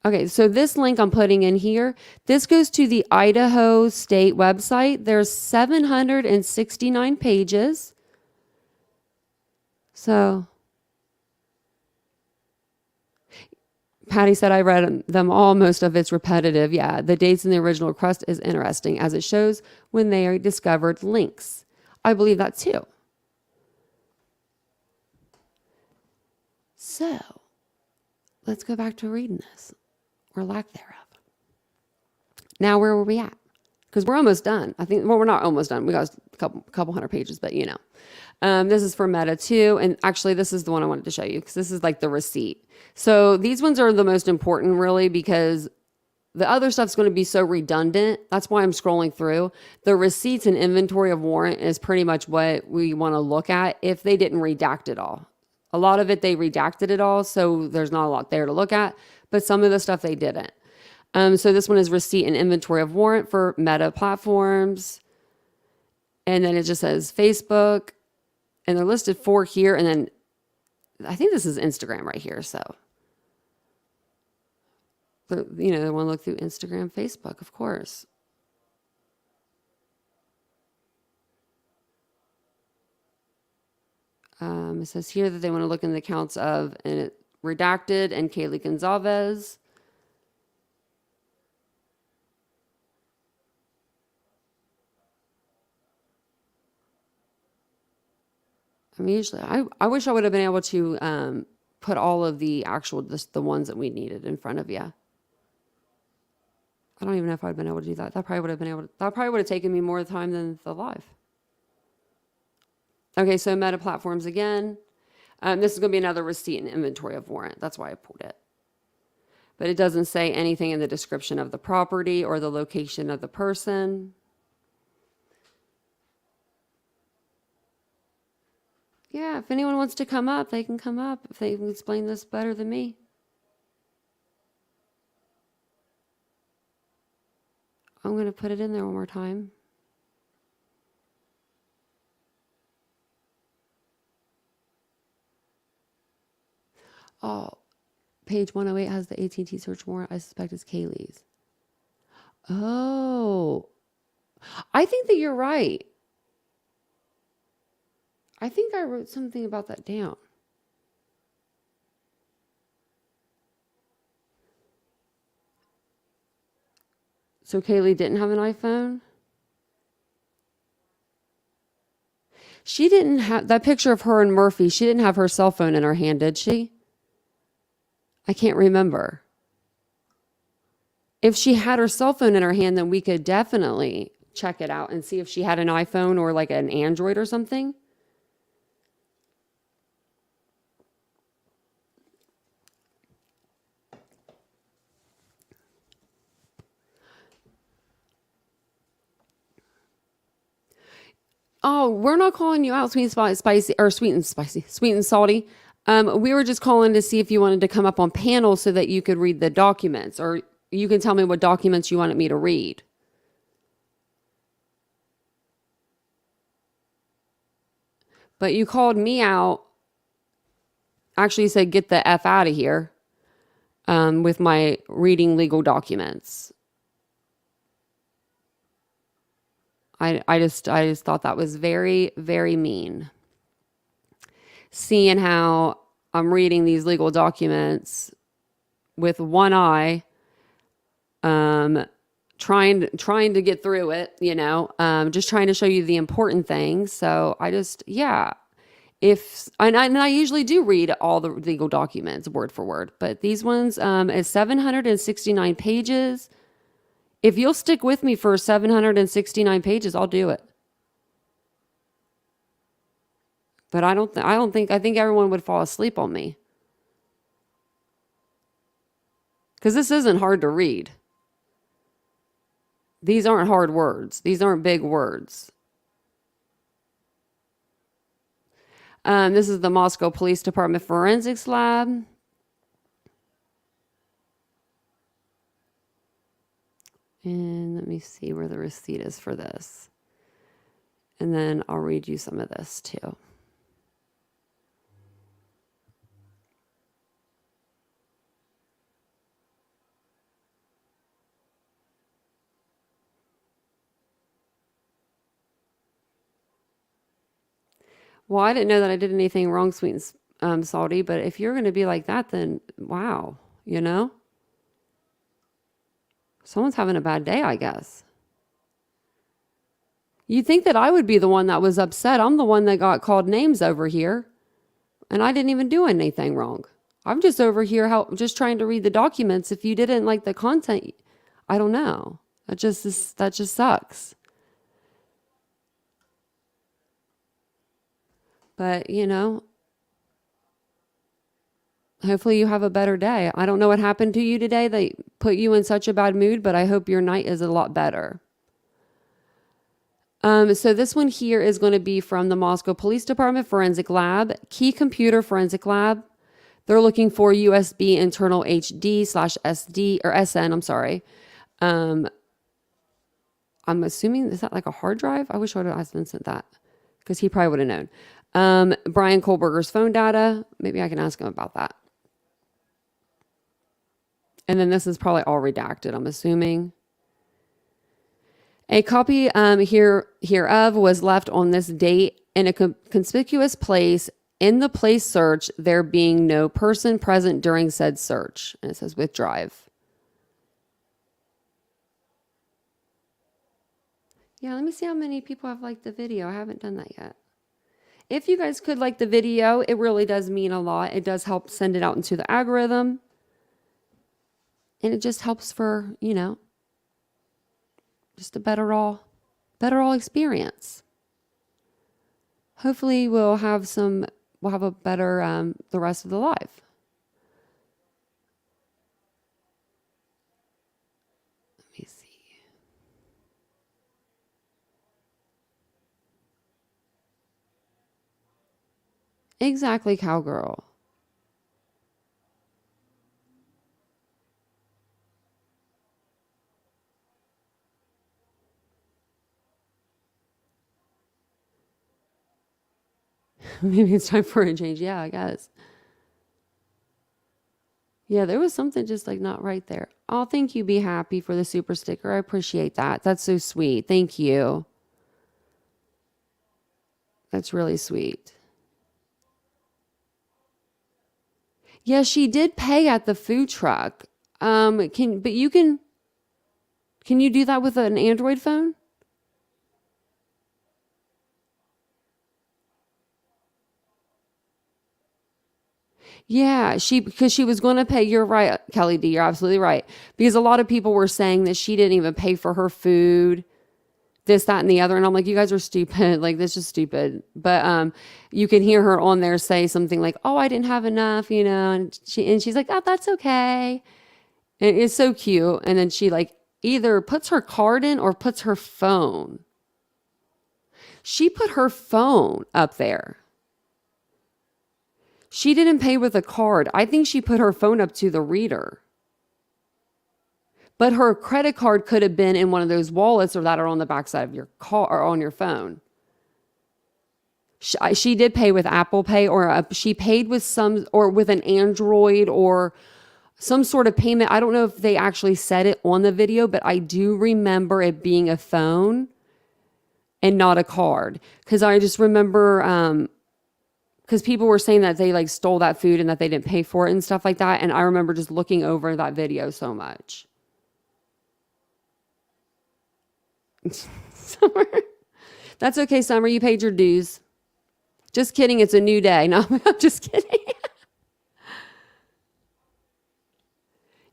Okay, so this link I'm putting in here, this goes to the Idaho State website. There's 769 pages. So Patty said, I read them all. Most of it's repetitive. Yeah, the dates in the original request is interesting as it shows when they are discovered links. I believe that too. So let's go back to reading this, or lack thereof. Now, where were we at? Because we're almost done. I think, well, we're not almost done. We got a couple hundred pages, but this is for Meta too. And actually, this is the one I wanted to show you because this is like the receipt. So these ones are the most important, really, because the other stuff's going to be so redundant. That's why I'm scrolling through. The receipts and inventory of warrant is pretty much what we want to look at if they didn't redact it all. A lot of it, they redacted it all, so there's not a lot there to look at, but some of the stuff they didn't. So this one is receipt and inventory of warrant for Meta platforms. And then it just says Facebook, and they're listed 4 here. And then I think this is Instagram right here. So, they want to look through Instagram, Facebook, of course. It says here that they want to look in the accounts of, and it redacted, and Kaylee Gonzalez. I mean, usually, I wish I would have been able to put all of the actual, the ones that we needed in front of you. I don't even know if I'd been able to do that. That probably would have taken me more time than the live. Okay, so Meta platforms again. This is going to be another receipt and inventory of warrant. That's why I pulled it. But it doesn't say anything in the description of the property or the location of the person. Yeah, if anyone wants to come up, they can come up if they can explain this better than me. I'm going to put it in there one more time. Oh, page 108 has the AT&T search warrant. I suspect it's Kaylee's. Oh, I think that you're right. I think I wrote something about that down. So Kaylee didn't have an iPhone? She didn't have that picture of her and Murphy. She didn't have her cell phone in her hand, did she? I can't remember. If she had her cell phone in her hand, then we could definitely check it out and see if she had an iPhone or like an Android or something. Oh, we're not calling you out, sweet and spicy, or sweet and spicy, sweet and salty. We were just calling to see if you wanted to come up on panel so that you could read the documents, or you can tell me what documents you wanted me to read. But you called me out. Actually, you said, get the F out of here with my reading legal documents. I just thought that was very, very mean. Seeing how I'm reading these legal documents with one eye, trying to get through it, just trying to show you the important things. So and I usually do read all the legal documents word for word, but these ones is 769 pages. If you'll stick with me for 769 pages, I'll do it. But I think everyone would fall asleep on me. Because this isn't hard to read. These aren't hard words. These aren't big words. This is the Moscow Police Department Forensics Lab. And let me see where the receipt is for this. And then I'll read you some of this too. Well, I didn't know that I did anything wrong, sweet and salty, but if you're going to be like that, then wow, Someone's having a bad day, I guess. You'd think that I would be the one that was upset. I'm the one that got called names over here, and I didn't even do anything wrong. I'm just over here just trying to read the documents. If you didn't like the content, I don't know. That just sucks. But, hopefully you have a better day. I don't know what happened to you today that put you in such a bad mood, but I hope your night is a lot better. So this one here is going to be from the Moscow Police Department Forensic Lab, Key Computer Forensic Lab. They're looking for USB internal HD/SD or SN, I'm sorry. I'm assuming, is that like a hard drive? I wish I would have asked Vincent that because he probably would have known. Bryan Kohberger's phone data. Maybe I can ask him about that. And then this is probably all redacted, I'm assuming. A copy hereof was left on this date in a conspicuous place in the place search, there being no person present during said search. And it says with drive. Yeah, let me see how many people have liked the video. I haven't done that yet. If you guys could like the video, it really does mean a lot. It does help send it out into the algorithm. And it just helps for, just a better all experience. Hopefully we'll have a better, the rest of the live. Let me see. Exactly, cowgirl. Maybe it's time for a change. Yeah, I guess. Yeah, there was something just like not right there. Oh, thank you, Be Happy, for the super sticker. I appreciate that. That's so sweet. Thank you. That's really sweet. Yeah, she did pay at the food truck. But you can Can you do that with an Android phone? Yeah, because she was going to pay. You're right, Kelly D. You're absolutely right. Because a lot of people were saying that she didn't even pay for her food, this, that, and the other. And I'm like, you guys are stupid. Like, this is stupid. But you can hear her on there say something like, "Oh, I didn't have enough," and she's like, "Oh, that's okay." And it's so cute. And then she like either puts her card in or puts her phone. She put her phone up there. She didn't pay with a card. I think she put her phone up to the reader. But her credit card could have been in one of those wallets or that are on the backside of your car or on your phone. She did pay with Apple Pay she paid with with an Android or some sort of payment. I don't know if they actually said it on the video, but I do remember it being a phone and not a card. Because I just remember... because people were saying that they like stole that food and that they didn't pay for it and stuff like that. And I remember just looking over that video so much. Summer. That's okay, Summer. You paid your dues. Just kidding. It's a new day. No, I'm just kidding.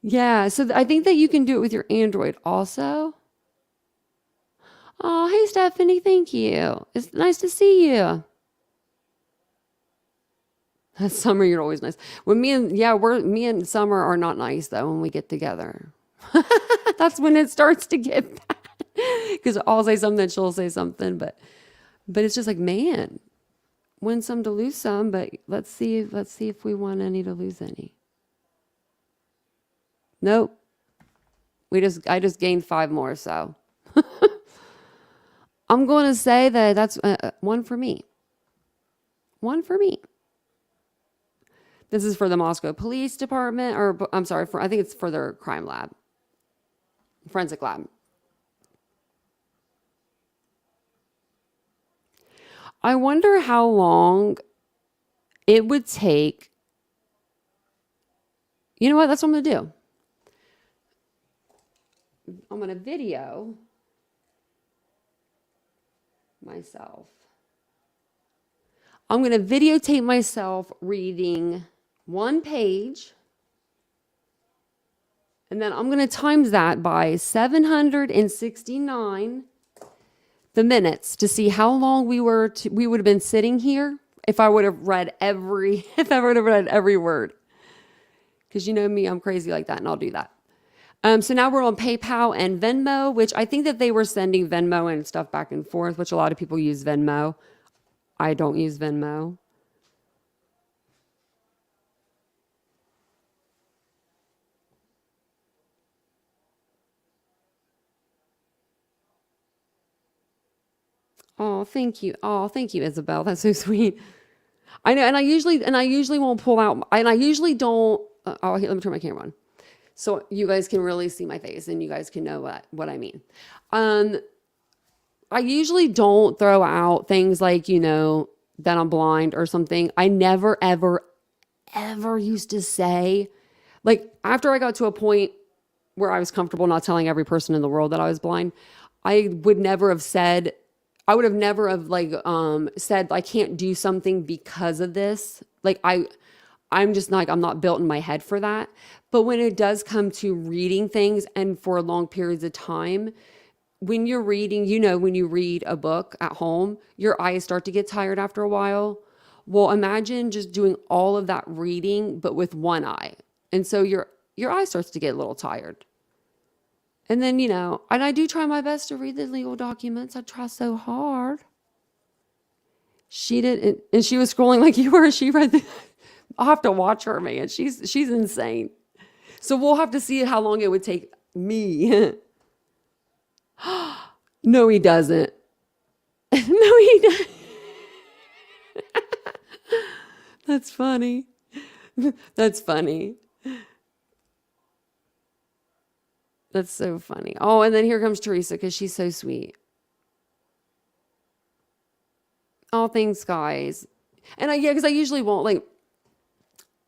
Yeah. So I think that you can do it with your Android also. Oh, hey, Stephanie. Thank you. It's nice to see you. Summer, you're always nice. When me and Summer are not nice though when we get together. That's when it starts to get bad. Because I'll say something, she'll say something, but it's just like, man, win some to lose some. But let's see if we want any to lose any. Nope. I just gained 5 more, so I'm going to say that that's one for me. One for me. This is for the Moscow Police Department, or I'm sorry, I think it's for their crime lab, forensic lab. I wonder how long it would take. You know what? That's what I'm going to do. I'm going to video myself. I'm going to videotape myself reading 1 page, and then I'm going to times that by 769 the minutes to see how long we would have been sitting here if I would have read every word. Because you know me, I'm crazy like that, and I'll do that. So now we're on PayPal and Venmo, which I think that they were sending Venmo and stuff back and forth, which a lot of people use Venmo. I don't use Venmo. Oh, thank you. Oh, thank you, Isabel. That's so sweet. I know, and I usually won't pull out, and I usually don't. Let me turn my camera on, so you guys can really see my face, and you guys can know what I mean. I usually don't throw out things like, that I'm blind or something. I never, ever, ever used to say, like, after I got to a point where I was comfortable not telling every person in the world that I was blind, I would never have said, said I can't do something because of this. Like, I'm just like, I'm not built in my head for that. But when it does come to reading things and for long periods of time, when you're reading, when you read a book at home, your eyes start to get tired after a while. Well, imagine just doing all of that reading, but with one eye. And so your eye starts to get a little tired. And then, and I do try my best to read the legal documents. I try so hard. She did, and she was scrolling like you were. She read I'll have to watch her, man. She's insane. So we'll have to see how long it would take me. No, he doesn't. No, he doesn't. That's funny. That's funny. That's so funny. Oh, and then here comes Teresa because she's so sweet. Oh, thanks, guys. And because I usually won't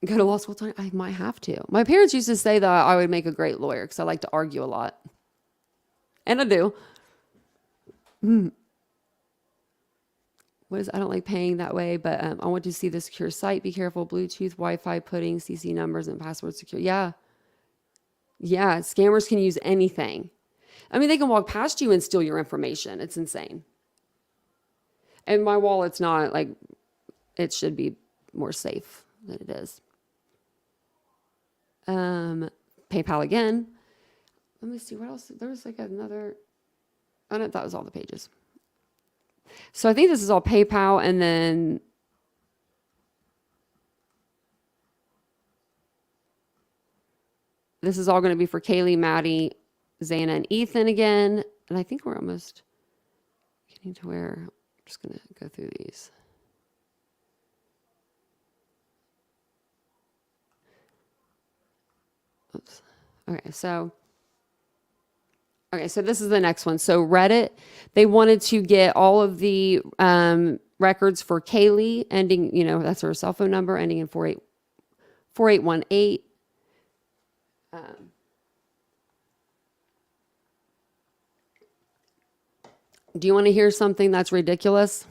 go to law school time. I might have to. My parents used to say that I would make a great lawyer because I like to argue a lot. And I do. I don't like paying that way, but I want to see the secure site. Be careful. Bluetooth, Wi-Fi, putting CC numbers and passwords secure. Yeah. Yeah. Scammers can use anything. I mean, they can walk past you and steal your information. It's insane. And my wallet's not like, it should be more safe than it is. PayPal again. Let me see what else. There was like another, oh no, that was all the pages. So I think this is all PayPal, and then this is all going to be for Kaylee, Maddie, Xana, and Ethan again. And I think we're almost getting to where I'm just going to go through these. Oops. Okay, so this is the next one. So Reddit, they wanted to get all of the records for Kaylee ending, that's her cell phone number ending in 4818. Do you want to hear something that's ridiculous?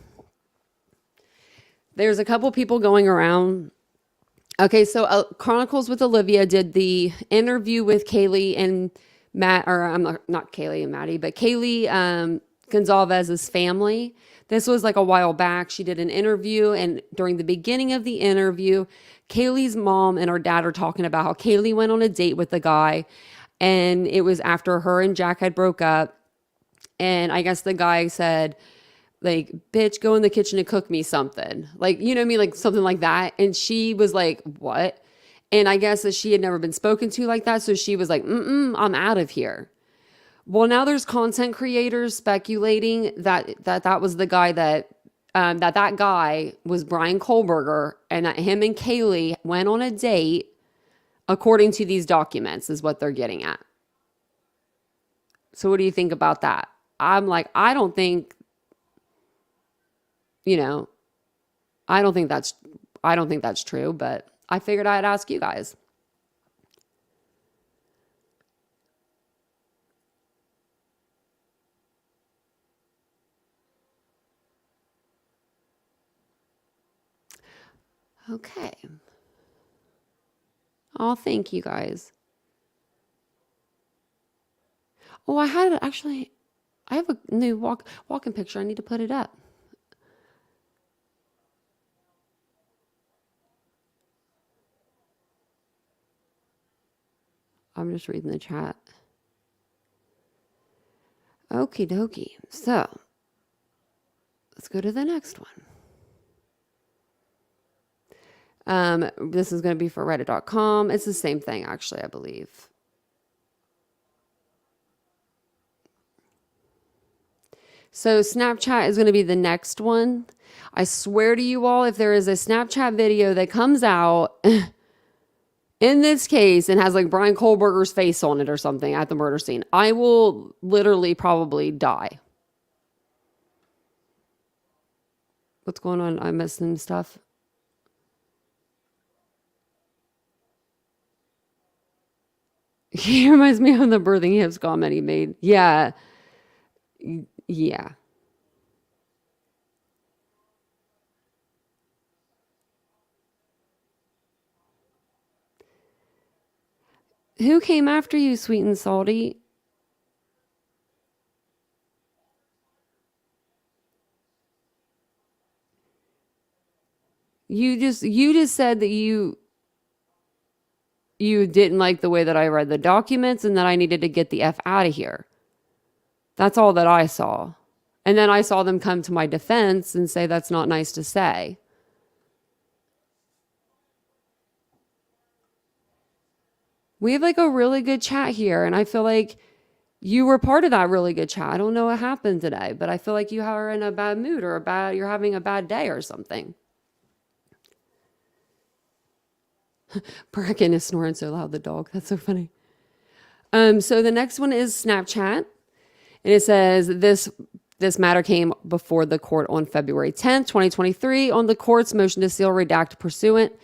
There's a couple people going around. Okay, so Chronicles with Olivia did the interview with Kaylee and Matt, or I'm not Kaylee and Maddie, but Kaylee Gonzalez's family. This was like a while back. She did an interview, and during the beginning of the interview, Kaylee's mom and her dad are talking about how Kaylee went on a date with the guy, and it was after her and Jack had broke up. And I guess the guy said, like, bitch, go in the kitchen and cook me something. Like, you know what I mean? Like something like that. And she was like, what? And I guess that she had never been spoken to like that. So she was like, I'm out of here. Well, now there's content creators speculating that was the guy that guy was Bryan Kohberger, and that him and Kaylee went on a date according to these documents is what they're getting at. So what do you think about that? I'm like, I don't think that's true, but I figured I'd ask you guys. Okay. Oh, thank you guys. Oh, I have a new walk-in picture. I need to put it up. I'm just reading the chat. Okie dokie. So let's go to the next one. This is going to be for reddit.com. It's the same thing, actually, I believe. So Snapchat is going to be the next one. I swear to you all, if there is a Snapchat video that comes out in this case and has like Bryan Kohberger's face on it or something at the murder scene, I will literally probably die. What's going on? I'm missing stuff. He reminds me of the birthing hips comment he made. Yeah. Yeah. Who came after you, sweet and salty? You just said that you didn't like the way that I read the documents and that I needed to get the F out of here. That's all that I saw. And then I saw them come to my defense and say that's not nice to say. We have like a really good chat here, and I feel like you were part of that really good chat. I don't know what happened today, but I feel like you are in a bad mood or you're having a bad day or something. Bracken is snoring so loud, the dog. That's so funny. So the next one is Snapchat. And it says this matter came before the court on February 10th, 2023 on the court's motion to seal redact pursuant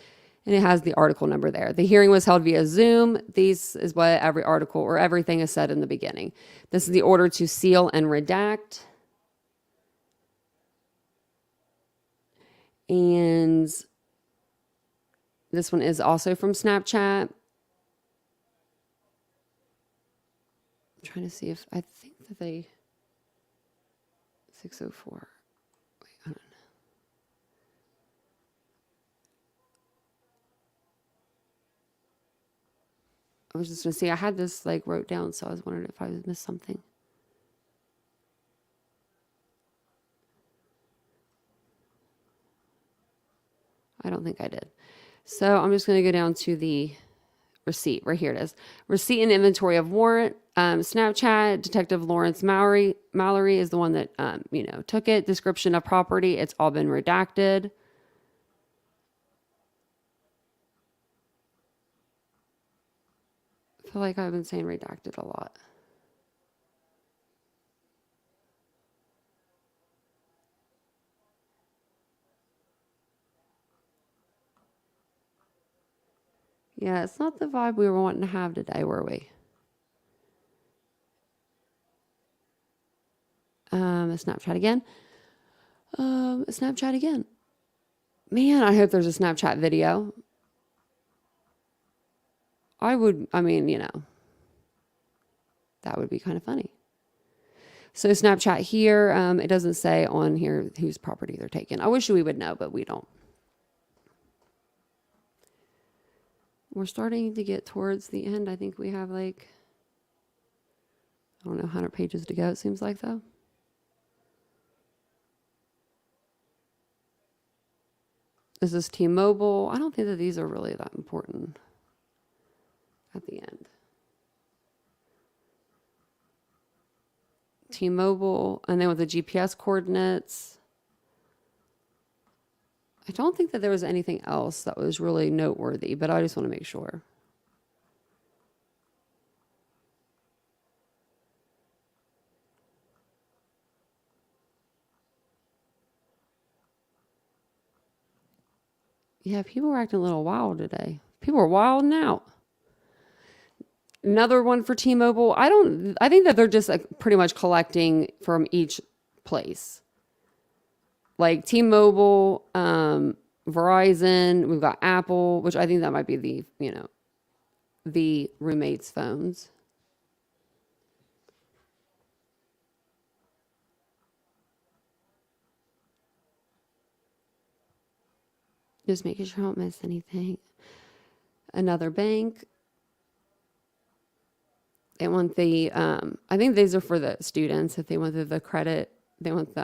And it has the article number there. The hearing was held via Zoom. These is what every article or everything is said in the beginning. This is the order to seal and redact. And this one is also from Snapchat. I'm trying to see if I think that they 604. Wait, I don't know. I was just gonna see. I had this like wrote down, so I was wondering if I missed something. I don't think I did. So I'm just going to go down to the receipt. Right here it is. Receipt and inventory of warrant. Snapchat, Detective Lawrence Mallory is the one that, took it. Description of property. It's all been redacted. I feel like I've been saying redacted a lot. Yeah, it's not the vibe we were wanting to have today, were we? Snapchat again. Snapchat again. Man, I hope there's a Snapchat video. That would be kind of funny. So Snapchat here, it doesn't say on here whose property they're taking. I wish we would know, but we don't. We're starting to get towards the end. I think we have 100 pages to go, it seems like, though. This is T-Mobile. I don't think that these are really that important at the end. T-Mobile, and then with the GPS coordinates. I don't think that there was anything else that was really noteworthy, but I just want to make sure. Yeah, people were acting a little wild today. People were wilding out. Another one for T-Mobile. I think that they're just pretty much collecting from each place. Like T-Mobile, Verizon, we've got Apple, which I think that might be the roommates' phones. Just making sure I don't miss anything. Another bank. They want the, I think these are for the students. If they want the credit, they want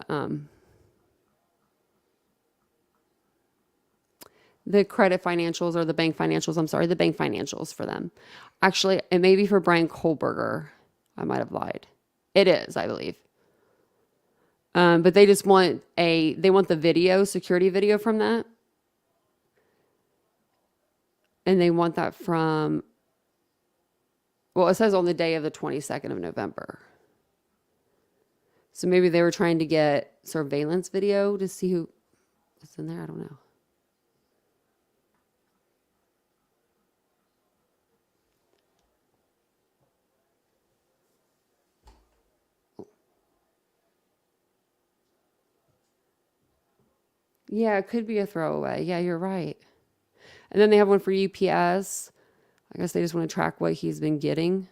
the credit financials or the bank financials. I'm sorry, the bank financials for them. Actually, it may be for Bryan Kohberger. I might have lied. It is, I believe. But they just want they want the video, security video from that. And they want that from, well, it says on the day of the 22nd of November. So maybe they were trying to get surveillance video to see who was in there. I don't know. Yeah, it could be a throwaway. Yeah, you're right. And then they have one for UPS. I guess they just want to track what he's been getting.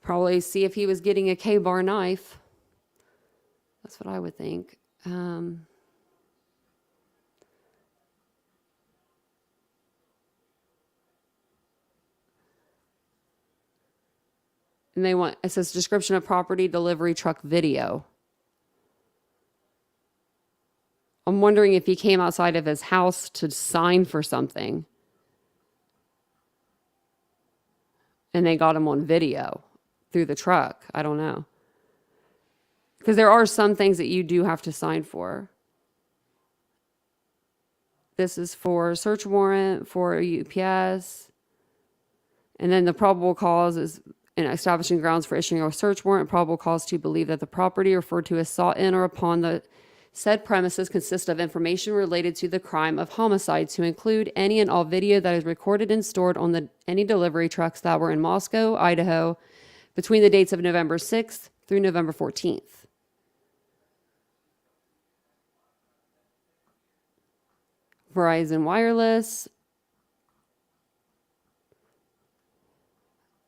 Probably see if he was getting a K-bar knife. That's what I would think. And they want, it says description of property, delivery truck video. I'm wondering if he came outside of his house to sign for something. And they got him on video through the truck. I don't know. Because there are some things that you do have to sign for. This is for search warrant for UPS. And then the probable cause is in establishing grounds for issuing a search warrant. Probable cause to believe that the property referred to as sought in or upon the Said premises consist of information related to the crime of homicide, to include any and all video that is recorded and stored on any delivery trucks that were in Moscow, Idaho, between the dates of November 6th through November 14th. Verizon Wireless.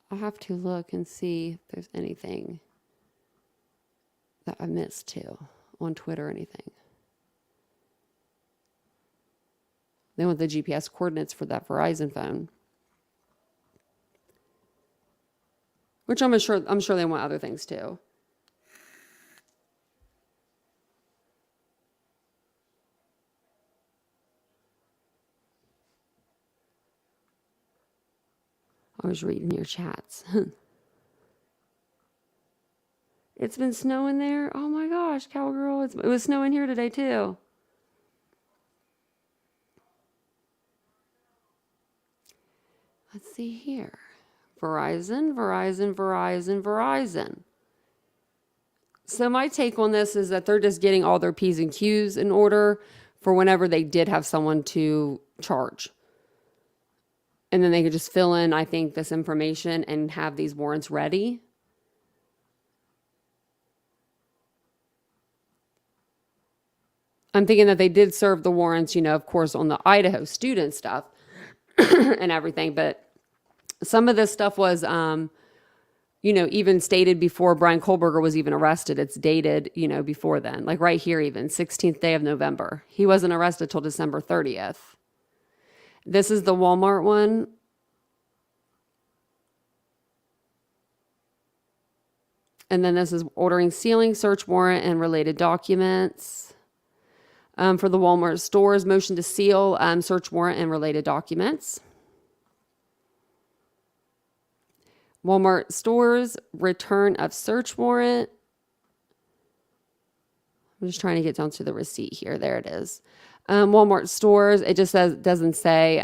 I'll have to look and see if there's anything that I missed too on Twitter or anything. They want the GPS coordinates for that Verizon phone. Which I'm sure they want other things too. I was reading your chats. It's been snowing there. Oh my gosh, cowgirl. It was snowing here today too. Let's see here. Verizon. So my take on this is that they're just getting all their P's and Q's in order for whenever they did have someone to charge. And then they could just fill in, I think, this information and have these warrants ready. I'm thinking that they did serve the warrants, of course, on the Idaho student stuff and everything. But some of this stuff was, even stated before Bryan Kohberger was even arrested. It's dated, before then. Like right here even, 16th day of November. He wasn't arrested till December 30th. This is the Walmart one. And then this is ordering sealing, search warrant, and related documents. For the Walmart stores, motion to seal, search warrant, and related documents. Walmart stores, return of search warrant. I'm just trying to get down to the receipt here. There it is. Walmart stores, it just doesn't say,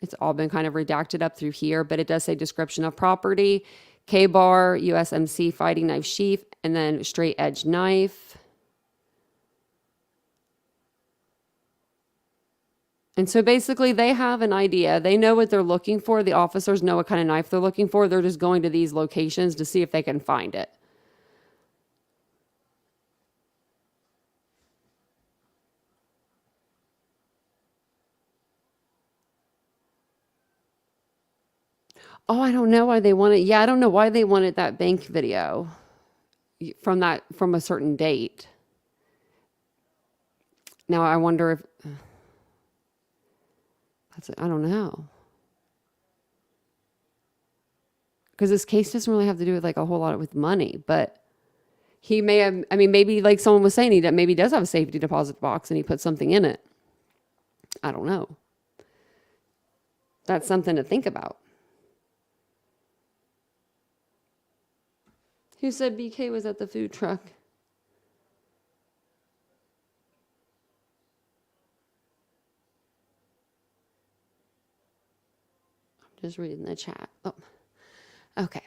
it's all been kind of redacted up through here, but it does say description of property, K-bar, USMC fighting knife sheath, and then straight edge knife. And so basically they have an idea. They know what they're looking for. The officers know what kind of knife they're looking for. They're just going to these locations to see if they can find it. Oh, I don't know why they wanted. Yeah, I don't know why they wanted that bank video from a certain date. Now I wonder if I don't know. Because this case doesn't really have to do with like a whole lot with money, but he may have, maybe like someone was saying, maybe does have a safety deposit box and he put something in it. I don't know. That's something to think about. Who said BK was at the food truck? I'm just reading the chat. Oh, okay.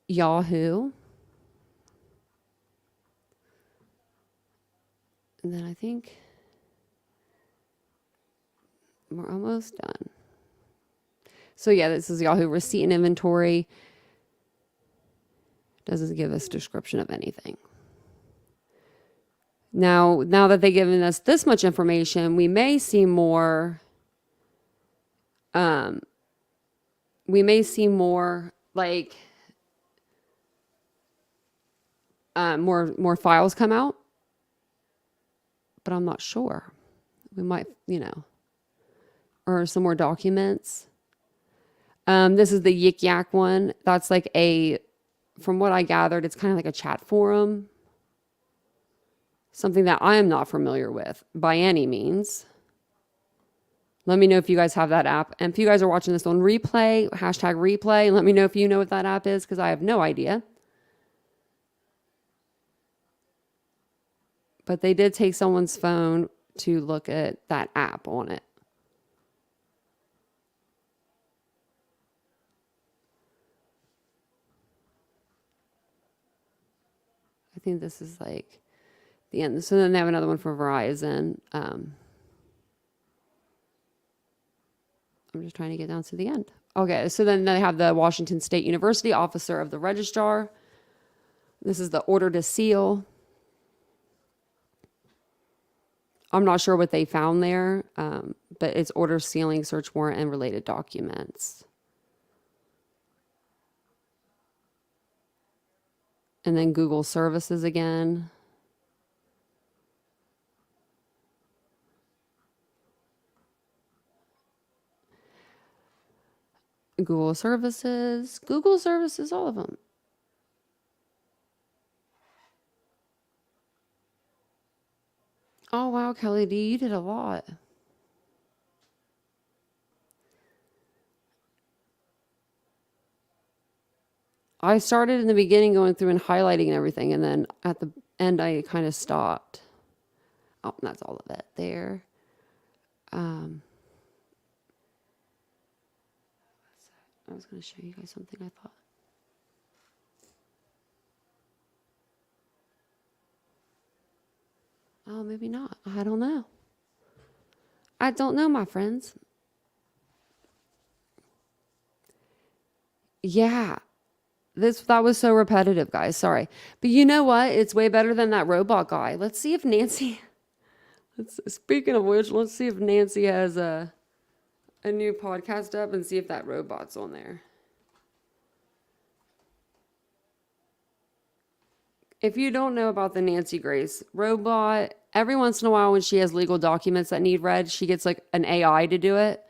Yahoo. And then I think we're almost done. So yeah, this is Yahoo receipt and inventory. Doesn't give us description of anything. Now that they've given us this much information, we may see more. Like more files come out, but I'm not sure. We might, or some more documents. This is the Yik Yak one. That's like from what I gathered, it's kind of like a chat forum. Something that I am not familiar with by any means. Let me know if you guys have that app. And if you guys are watching this on replay, #replay, let me know if you know what that app is, because I have no idea. But they did take someone's phone to look at that app on it. I think this is like the end. So then they have another one for Verizon. I'm just trying to get down to the end. Okay, so then they have the Washington State University Officer of the Registrar. This is the order to seal. I'm not sure what they found there, but it's order sealing, search warrant, and related documents. And then Google services again. Google services, all of them. Oh, wow, Kelly D, you did a lot. I started in the beginning going through and highlighting everything, and then at the end I kind of stopped. Oh, that's all of it there. I was going to show you guys something I thought. Oh, maybe not. I don't know. I don't know, my friends. Yeah. That was so repetitive, guys. Sorry. But you know what? It's way better than that robot guy. Let's see if Nancy... Speaking of which, let's see if Nancy has a new podcast up and see if that robot's on there. If you don't know about the Nancy Grace robot, every once in a while when she has legal documents that need read, she gets like an AI to do it.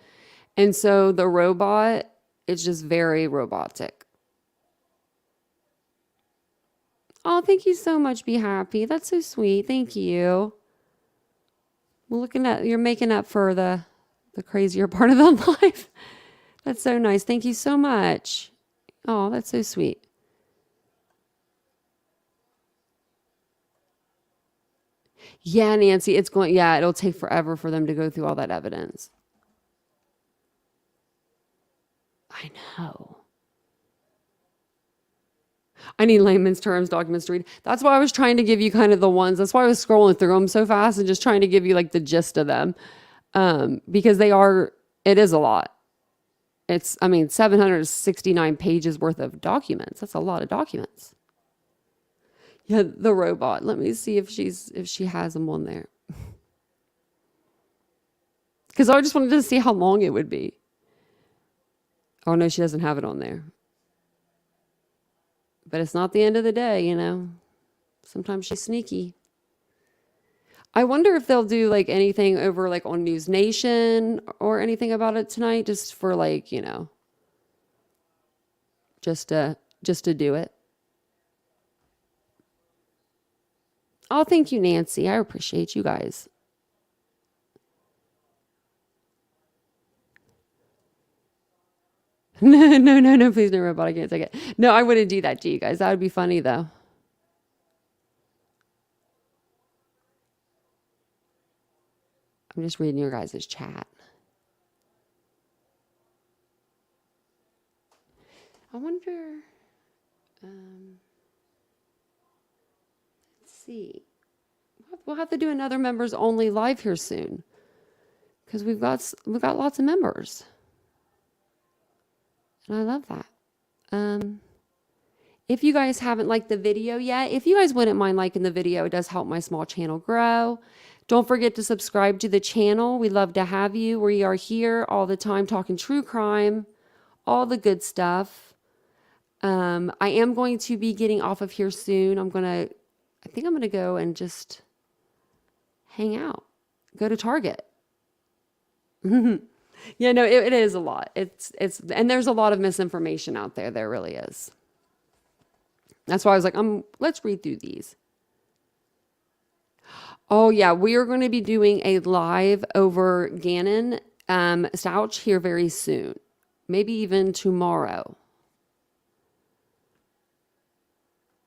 And so the robot is just very robotic. Oh, thank you so much, Be Happy. That's so sweet. Thank you. You're making up for the crazier part of the life. That's so nice. Thank you so much. Oh, that's so sweet. Yeah, Nancy, it'll take forever for them to go through all that evidence. I know. I need layman's terms documents to read. That's why I was trying to give you kind of the ones. That's why I was scrolling through them so fast and just trying to give you like the gist of them. Because it is a lot. It's 769 pages worth of documents. That's a lot of documents. Yeah, the robot. Let me see if she has them on there. Because I just wanted to see how long it would be. Oh no, she doesn't have it on there. But it's not the end of the day, you know. Sometimes she's sneaky. I wonder if they'll do like anything over like on News Nation or anything about it tonight, just for like, you know, just to do it. Oh, thank you, Nancy. I appreciate you guys. No, please no robot. I can't take it. No, I wouldn't do that to you guys. That would be funny though. I'm just reading your guys' chat. I wonder, let's see. We'll have to do another members only live here soon. Because we've got lots of members. And I love that. If you guys haven't liked the video yet, if you guys wouldn't mind liking the video, it does help my small channel grow. Don't forget to subscribe to the channel. We love to have you. We are here all the time talking true crime, all the good stuff. I am going to be getting off of here soon. I think I'm going to go and just hang out, go to Target. Yeah, no, it is a lot. And there's a lot of misinformation out there. There really is. That's why I was like, let's read through these. Oh yeah, we are going to be doing a live over Gannon Stouch here very soon. Maybe even tomorrow.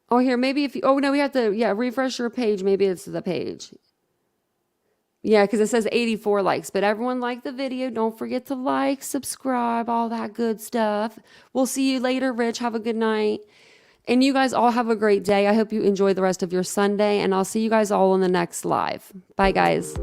Oh, here, maybe we have to, refresh your page. Maybe it's the page. Yeah, because it says 84 likes, but everyone liked the video. Don't forget to like, subscribe, all that good stuff. We'll see you later, Rich. Have a good night. And you guys all have a great day. I hope you enjoy the rest of your Sunday, and I'll see you guys all in the next live. Bye, guys.